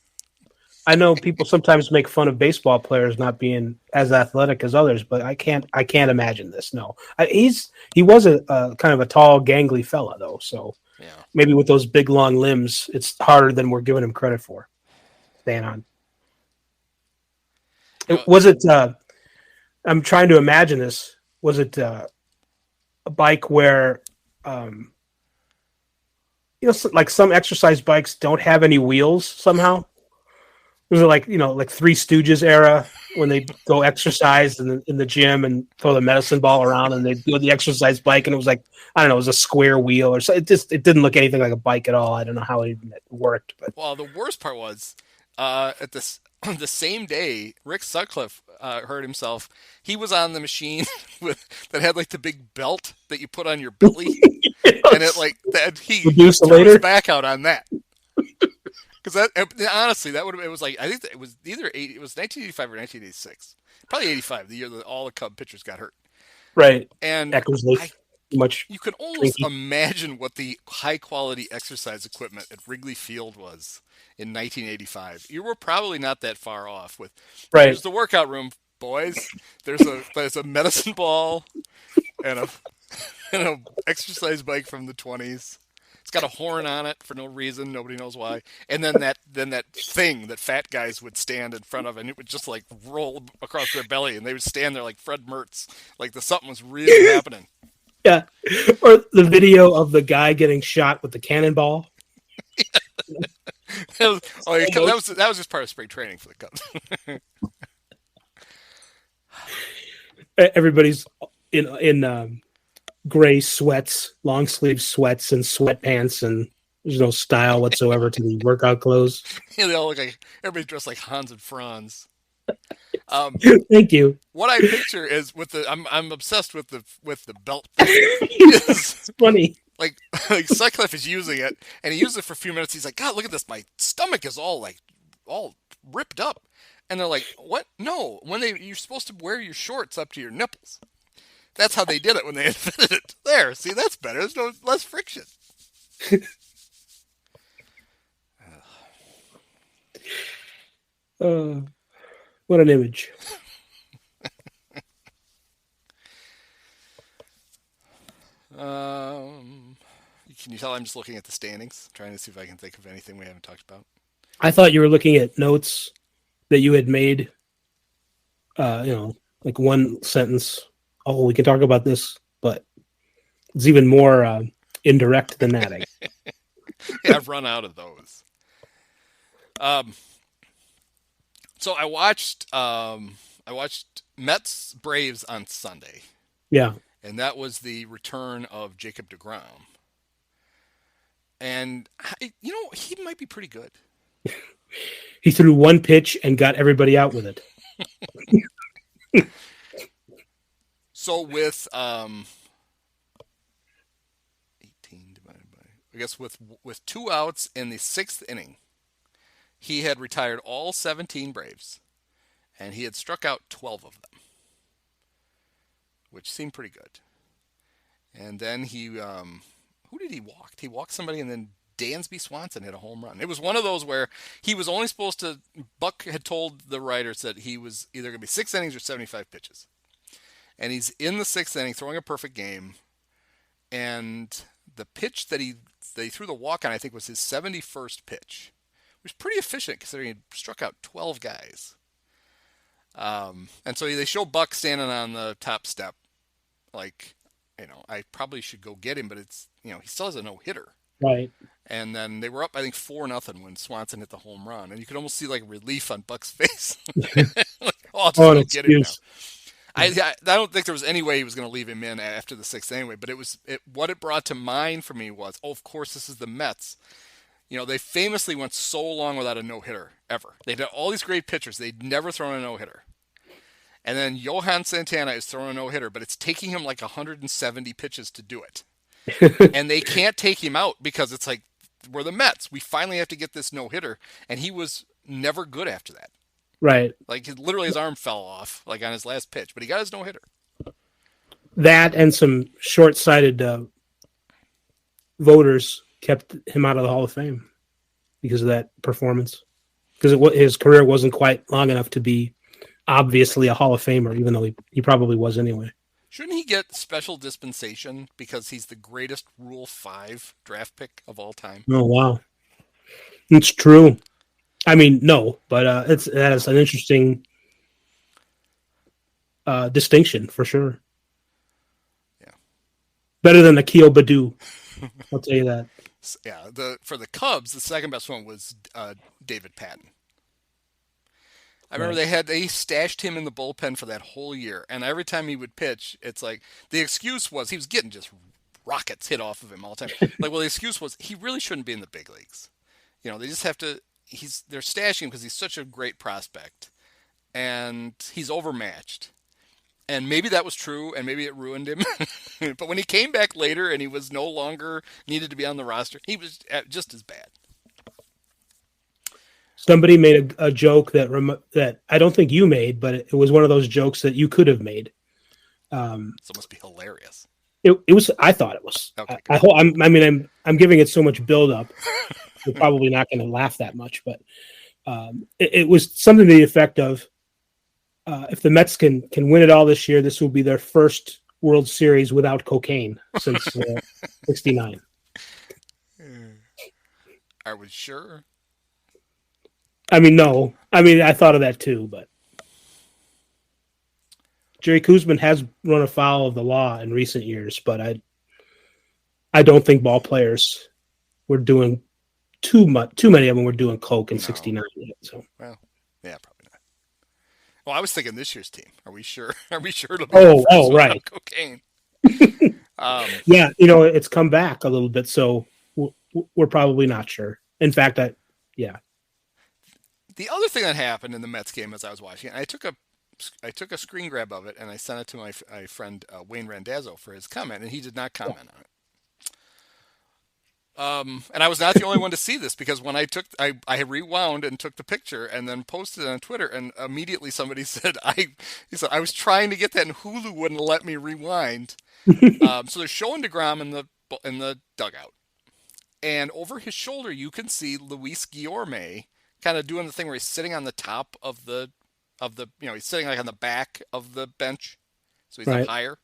I know people sometimes make fun of baseball players not being as athletic as others, but I can't imagine this. No, he was a kind of a tall, gangly fella though, so yeah. Maybe with those big long limbs, it's harder than we're giving him credit for. Staying on. Was it? I'm trying to imagine this. Was it a bike where, like some exercise bikes don't have any wheels somehow? Was it like Three Stooges era when they go exercise in the gym and throw the medicine ball around and they do the exercise bike and it was like, I don't know, it was a square wheel or so. It didn't look anything like a bike at all. I don't know how it worked. But well, the worst part was at the same day, Rick Sutcliffe hurt himself. He was on the machine that had like the big belt that you put on your belly, yes. And he threw his back out on that. Because honestly, it was like I think it was it was 1985 or 1986, probably 85, the year that all the Cub pitchers got hurt. Right, and you can almost imagine what the high quality exercise equipment at Wrigley Field was in 1985. You were probably not that far off. Here's the workout room, boys. There's a medicine ball and a exercise bike from the 20s. It's got a horn on it for no reason. Nobody knows why. And then that thing that fat guys would stand in front of, and it would just like roll across their belly, and they would stand there like Fred Mertz, like something was really happening. Yeah, or the video of the guy getting shot with the cannonball. that was just part of spring training for the Cubs. Everybody's in gray sweats, long sleeve sweats, and sweatpants, and there's no style whatsoever to the workout clothes. Yeah, they all look like everybody's dressed like Hans and Franz. Thank you. What I picture is I'm obsessed with the belt thing. It's funny. Like Sutcliffe is using it, and he uses it for a few minutes. He's like, God, look at this. My stomach is all ripped up. And they're like, what? No, you're supposed to wear your shorts up to your nipples. That's how they did it when they invented it. There, see, that's better. There's less friction. What an image. Can you tell I'm just looking at the standings, trying to see if I can think of anything we haven't talked about? I thought you were looking at notes that you had made, like one sentence. Oh, we can talk about this, but it's even more indirect than that. Yeah, I've run out of those. So I watched Mets Braves on Sunday. Yeah. And that was the return of Jacob deGrom. And, he might be pretty good. He threw one pitch and got everybody out with it. So with 18 divided by, I guess with 2 outs in the 6th inning, he had retired all 17 Braves, and he had struck out 12 of them, which seemed pretty good. And then he, who did he walk? He walked somebody, and then Dansby Swanson hit a home run. It was one of those where he was only supposed to, Buck had told the writers that he was either going to be 6 innings or 75 pitches. And he's in the 6th inning throwing a perfect game. And the pitch that they threw the walk on, I think, was his 71st pitch, was pretty efficient considering he struck out 12 guys. And so they show Buck standing on the top step, like, I probably should go get him, but it's, he still has a no-hitter. Right. And then they were up, I think, 4-0 when Swanson hit the home run, and you could almost see like relief on Buck's face. Like, I'll just go get him now. I don't think there was any way he was going to leave him in after the 6th anyway, but what it brought to mind for me was, of course, this is the Mets. They famously went so long without a no-hitter, ever. They had all these great pitchers. They'd never thrown a no-hitter. And then Johan Santana is throwing a no-hitter, but it's taking him like 170 pitches to do it. And they can't take him out because it's like, we're the Mets. We finally have to get this no-hitter. And he was never good after that. Right. Like, literally his arm fell off, like on his last pitch, but he got his no-hitter. That and some short-sighted voters kept him out of the Hall of Fame because of that performance. Because his career wasn't quite long enough to be obviously a Hall of Famer, even though he probably was anyway. Shouldn't he get special dispensation because he's the greatest Rule 5 draft pick of all time? Oh, wow. It's true. I mean, no, but that is an interesting distinction for sure. Yeah. Better than Akil Baddoo. I'll tell you that. Yeah, for the Cubs, the second best one was David Patton. I remember they stashed him in the bullpen for that whole year, and every time he would pitch, it's like the excuse was he was getting just rockets hit off of him all the time. Like, well, the excuse was he really shouldn't be in the big leagues. They just have to. They're stashing him because he's such a great prospect, and he's overmatched. And maybe that was true, and maybe it ruined him. But when he came back later and he was no longer needed to be on the roster, he was just as bad. Somebody made a joke that I don't think you made, but it was one of those jokes that you could have made. So it must be hilarious. It was. I thought it was. Okay, I'm giving it so much build up. You're probably not going to laugh that much, but it was something to the effect of, if the Mets can win it all this year, this will be their first World Series without cocaine since '69. Are we sure? I mean, no. I mean, I thought of that too, but Jerry Koosman has run afoul of the law in recent years, but I don't think ball players were doing too many of them were doing coke in '69 yet. So, well, yeah, probably not. Well, I was thinking this year's team. Are we sure? Are we sure it'll be the first one right. cocaine? Yeah, it's come back a little bit, so we're probably not sure. In fact, yeah. The other thing that happened in the Mets game as I was watching it, I took a screen grab of it and I sent it to my friend Wayne Randazzo for his comment, and he did not comment on it. And I was not the only one to see this because when I had rewound and took the picture and then posted it on Twitter, and immediately somebody said I was trying to get that and Hulu wouldn't let me rewind. So they're showing DeGrom in the dugout, and over his shoulder you can see Luis Guillorme kind of doing the thing where he's sitting on the top of the he's sitting like on the back of the bench, so he's up higher,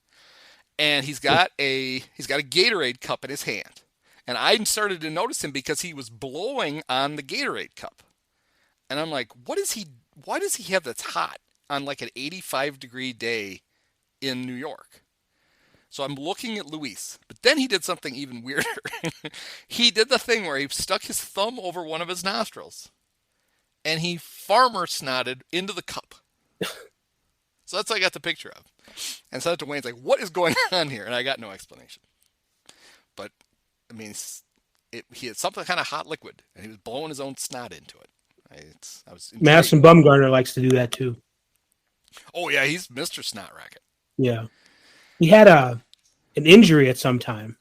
and he's got a Gatorade cup in his hand. And I started to notice him because he was blowing on the Gatorade cup. And I'm like, why does he have that's hot on like an 85-degree day in New York? So I'm looking at Luis. But then he did something even weirder. He did the thing where he stuck his thumb over one of his nostrils. And he farmer snotted into the cup. So that's what I got the picture of. And sent it to Wayne's like, what is going on here? And I got no explanation. But I mean, he had something kind of hot liquid, and he was blowing his own snot into it. I was intrigued. Madison Bumgarner likes to do that too. Oh yeah, he's Mr. Snot Racket. Yeah, he had an injury at some time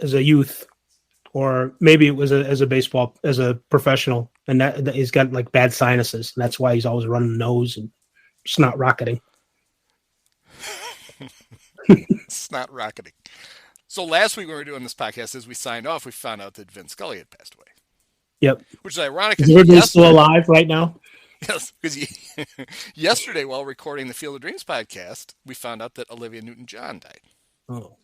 as a youth, or maybe it was as a professional, and that he's got like bad sinuses, and that's why he's always running the nose and snot rocketing. Snot rocketing. So last week when we were doing this podcast, as we signed off, we found out that Vin Scully had passed away. Yep. Which is ironic. Is he still alive right now? Yes, because yesterday, while recording the Field of Dreams podcast, we found out that Olivia Newton-John died. Oh.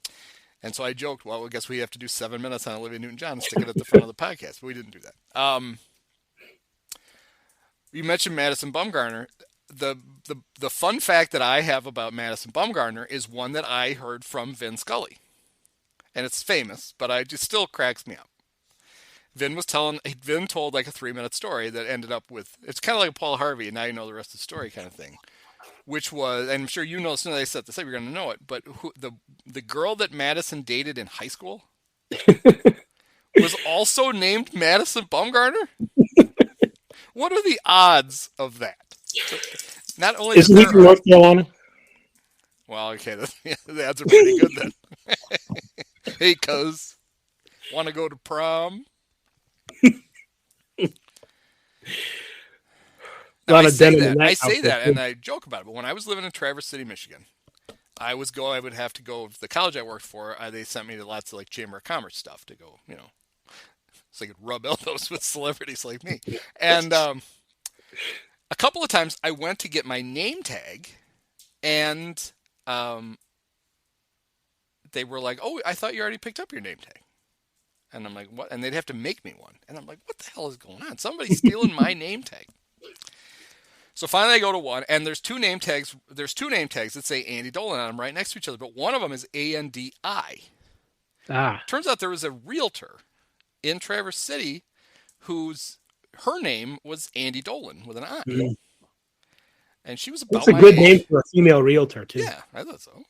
And so I joked, well, I guess we have to do 7 minutes on Olivia Newton-John and stick it at the front of the podcast. But we didn't do that. You mentioned Madison Bumgarner. The fun fact that I have about Madison Bumgarner is one that I heard from Vin Scully. And it's famous, but it just still cracks me up. Vin told like a 3-minute story that ended up with, it's kind of like Paul Harvey, and now you know the rest of the story kind of thing. Which was, and I'm sure you know as soon as I set this up, you're going to know it, but the girl that Madison dated in high school was also named Madison Bumgarner? What are the odds of that? Not only isn't he from North Carolina? Well, okay, the odds are pretty good then. Hey, cuz, want to go to prom? Now, I say that, and I joke about it. But when I was living in Traverse City, Michigan, I would have to go to the college I worked for. They sent me to lots of like Chamber of Commerce stuff to go, so I could rub elbows with celebrities like me. And a couple of times I went to get my name tag, and they were like, "Oh, I thought you already picked up your name tag." And I'm like, "What?" And they'd have to make me one. And I'm like, "What the hell is going on? Somebody's stealing my name tag." So finally I go to one, and there's two name tags that say Andy Dolan on them right next to each other, but one of them is ANDI. Turns out there was a realtor in Traverse City her name was Andy Dolan with an I. Mm. And she was about my age. That's a good name for a female realtor, too. Yeah, I thought so.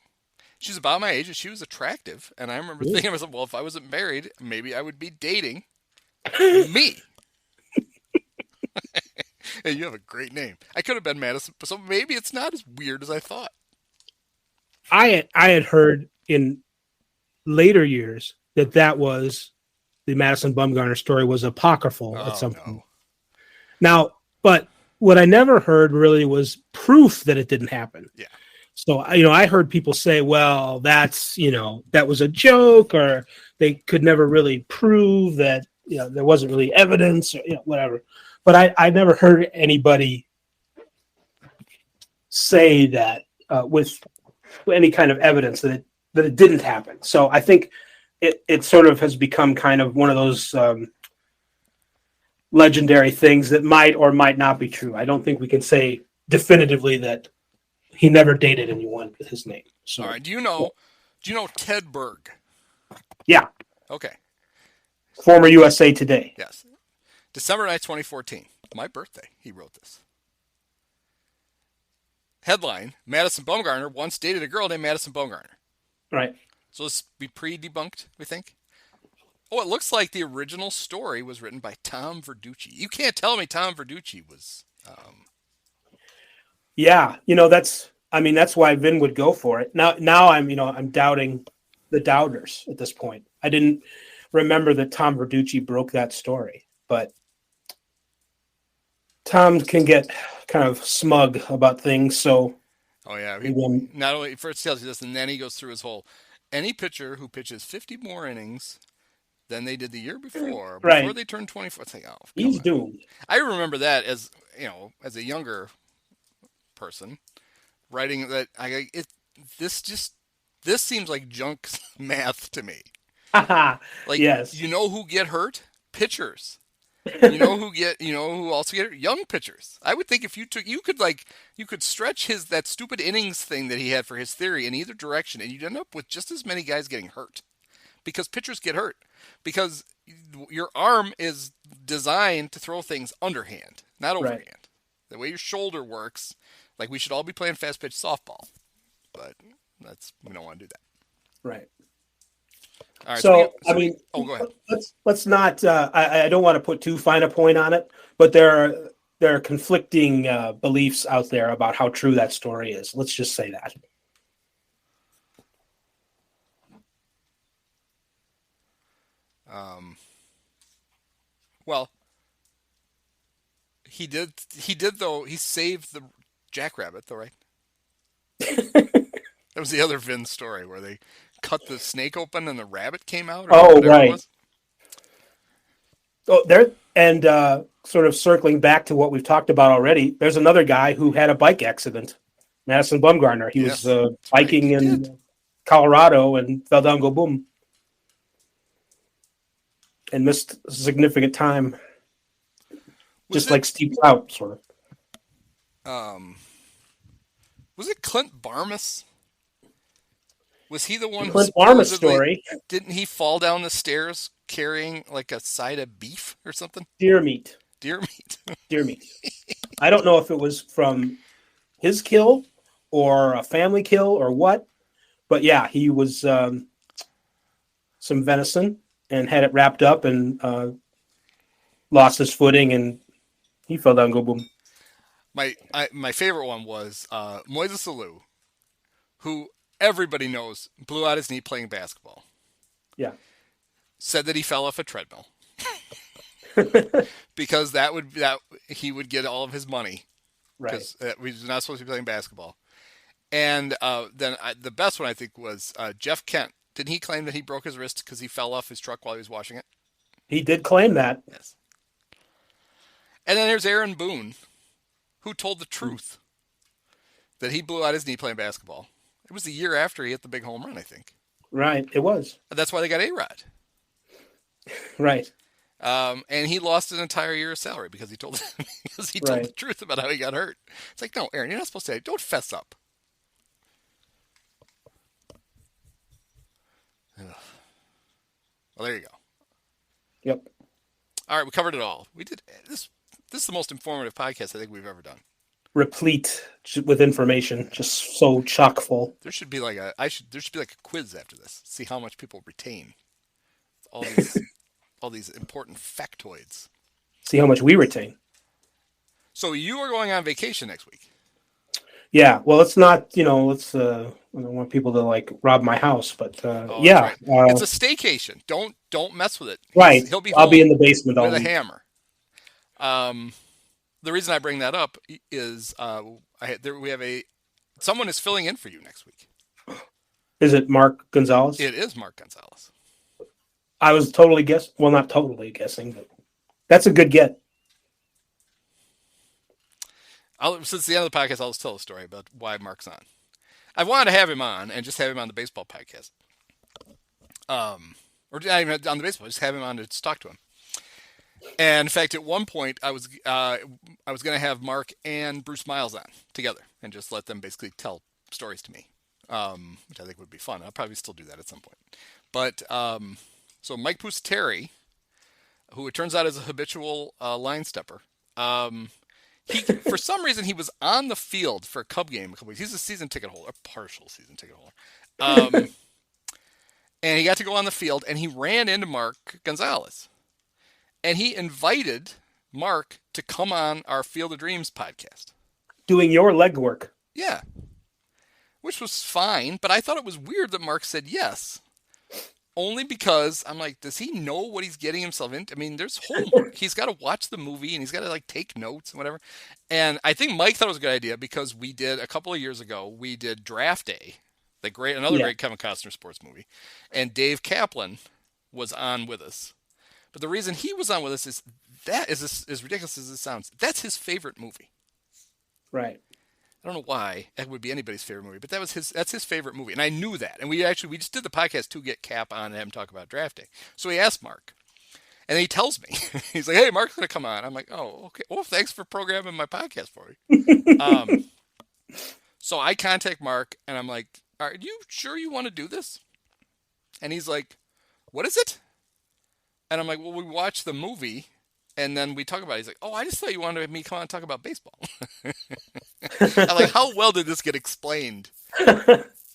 She's about my age, and she was attractive. And I remember thinking to myself, well, if I wasn't married, maybe I would be dating me. Hey, you have a great name. I could have been Madison, so maybe it's not as weird as I thought. I had heard in later years that was the Madison Bumgarner story was apocryphal at some point. Now, but what I never heard really was proof that it didn't happen. Yeah. So, I heard people say, well, that's, that was a joke, or they could never really prove that, there wasn't really evidence, or, whatever. But I never heard anybody say that with any kind of evidence that it didn't happen. So I think it sort of has become kind of one of those legendary things that might or might not be true. I don't think we can say definitively that he never dated anyone with his name. So, all right. Do you know Ted Berg? Yeah. Okay. Former USA Today. Yes. December 9th, 2014. My birthday. He wrote this. Headline: Madison Bumgarner once dated a girl named Madison Bumgarner. Right. So this be pre-debunked, we think? Oh, it looks like the original story was written by Tom Verducci. You can't tell me Tom Verducci was... Yeah, that's why Vin would go for it. Now I'm doubting the doubters at this point. I didn't remember that Tom Verducci broke that story, but Tom can get kind of smug about things, so... Oh, yeah. Not only first tells you this, and then he goes through his whole... Any pitcher who pitches 50 more innings than they did the year before they turn 24... It's like, oh, he's doomed. I remember that as a younger person, writing that... This seems like junk math to me. Yes. You know who get hurt? Pitchers. Who also get young pitchers. I would think if you could stretch that stupid innings thing that he had for his theory in either direction, and you'd end up with just as many guys getting hurt, because pitchers get hurt because your arm is designed to throw things underhand, not overhand. Right. The way your shoulder works, like we should all be playing fast pitch softball, but we don't want to do that. Right. All right, go ahead. Let's not. I don't want to put too fine a point on it, but there are conflicting beliefs out there about how true that story is. Let's just say that. Well, he did though. He saved the jackrabbit, though, right? That was the other Vin story where they cut the snake open and the rabbit came out. Oh, right. Oh, there, and sort of circling back to what we've talked about already, there's another guy who had a bike accident, Madison Bumgarner. He was biking in Colorado and fell down, go boom, and missed significant time, just like Steve Trout, sort of. Was it Clint Barmas? Was he the one? Clint Barmas story. Didn't he fall down the stairs carrying like a side of beef or something? Deer meat. Deer meat. Deer meat. I don't know if it was from his kill or a family kill or what, but yeah, he was some venison and had it wrapped up and lost his footing and he fell down, go boom. My favorite one was Moises Alou, who everybody knows blew out his knee playing basketball. Yeah. Said that he fell off a treadmill. Because he would get all of his money. Right. Because we're not supposed to be playing basketball. And then the best one, I think, was Jeff Kent. Didn't he claim that he broke his wrist because he fell off his truck while he was washing it? He did claim that. Yes. And then there's Aaron Boone, who told the truth that he blew out his knee playing basketball. It was the year after he hit the big home run, I think. Right, it was. And that's why they got A-Rod. Right. And he lost an entire year's salary because he told the truth about how he got hurt. It's like, no, Aaron, you're not supposed to. Don't fess up. Well, there you go. Yep. All right, we covered it all. We did this. This is the most informative podcast I think we've ever done. Replete with information, just so chock full. There should be like a quiz after this. See how much people retain. All these important factoids. See how much we retain. So you are going on vacation next week. Yeah, well, it's not. I don't want people to like rob my house, but yeah, right. It's a staycation. Don't mess with it. Right. I'll be in the basement with a hammer. The reason I bring that up is we have someone is filling in for you next week. Is it Mark Gonzalez? It is Mark Gonzalez. I was totally guessing. Well, not totally guessing, but that's a good get. Since the end of the podcast, I'll just tell a story about why Mark's on. I wanted to have him on and just have him on the baseball podcast. Or not even on the baseball, just have him on to talk to him. And in fact, at one point, I was going to have Mark and Bruce Miles on together and just let them basically tell stories to me, which I think would be fun. I'll probably still do that at some point. But so Mike Pusateri, who it turns out is a habitual line stepper, for some reason he was on the field for a Cub game a couple weeks. He's a season ticket holder, a partial season ticket holder, and he got to go on the field and he ran into Mark Gonzalez. And he invited Mark to come on our Field of Dreams podcast. Doing your legwork. Yeah. Which was fine, but I thought it was weird that Mark said yes. Only because I'm like, does he know what he's getting himself into? I mean, there's homework. He's got to watch the movie and he's got to like take notes and whatever. And I think Mike thought it was a good idea because we did a couple of years ago, we did Draft Day, another great Kevin Costner sports movie. And Dave Kaplan was on with us. But the reason he was on with us is that is as ridiculous as it sounds. That's his favorite movie. Right. I don't know why that would be anybody's favorite movie, but that's his favorite movie. And I knew that. And we just did the podcast to get Cap on and have him talk about Draft Day. So he asked Mark. And then he tells me, he's like, hey, Mark's going to come on. I'm like, oh, okay. Oh, thanks for programming my podcast for me. So I contact Mark and I'm like, are you sure you want to do this? And he's like, what is it? And I'm like, well, we watched the movie, and then we talk about it. He's like, oh, I just thought you wanted me to come on and talk about baseball. I'm like, how well did this get explained?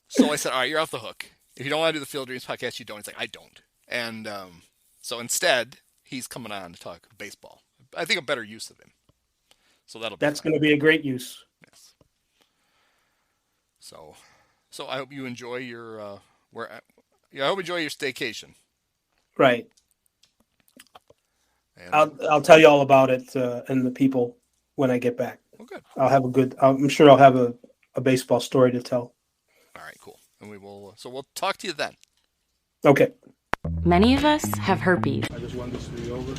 So I said, all right, you're off the hook. If you don't want to do the Field of Dreams podcast, you don't. He's like, I don't. And so instead, he's coming on to talk baseball. I think a better use of him. So that's going to be a great use. Yes. So I hope you enjoy your I hope you enjoy your staycation. Right. I'll tell you all about it and the people when I get back. Well, good. I'm sure I'll have a baseball story to tell. All right, cool. And we will. So we'll talk to you then. Okay. Many of us have herpes. I just want this to be over.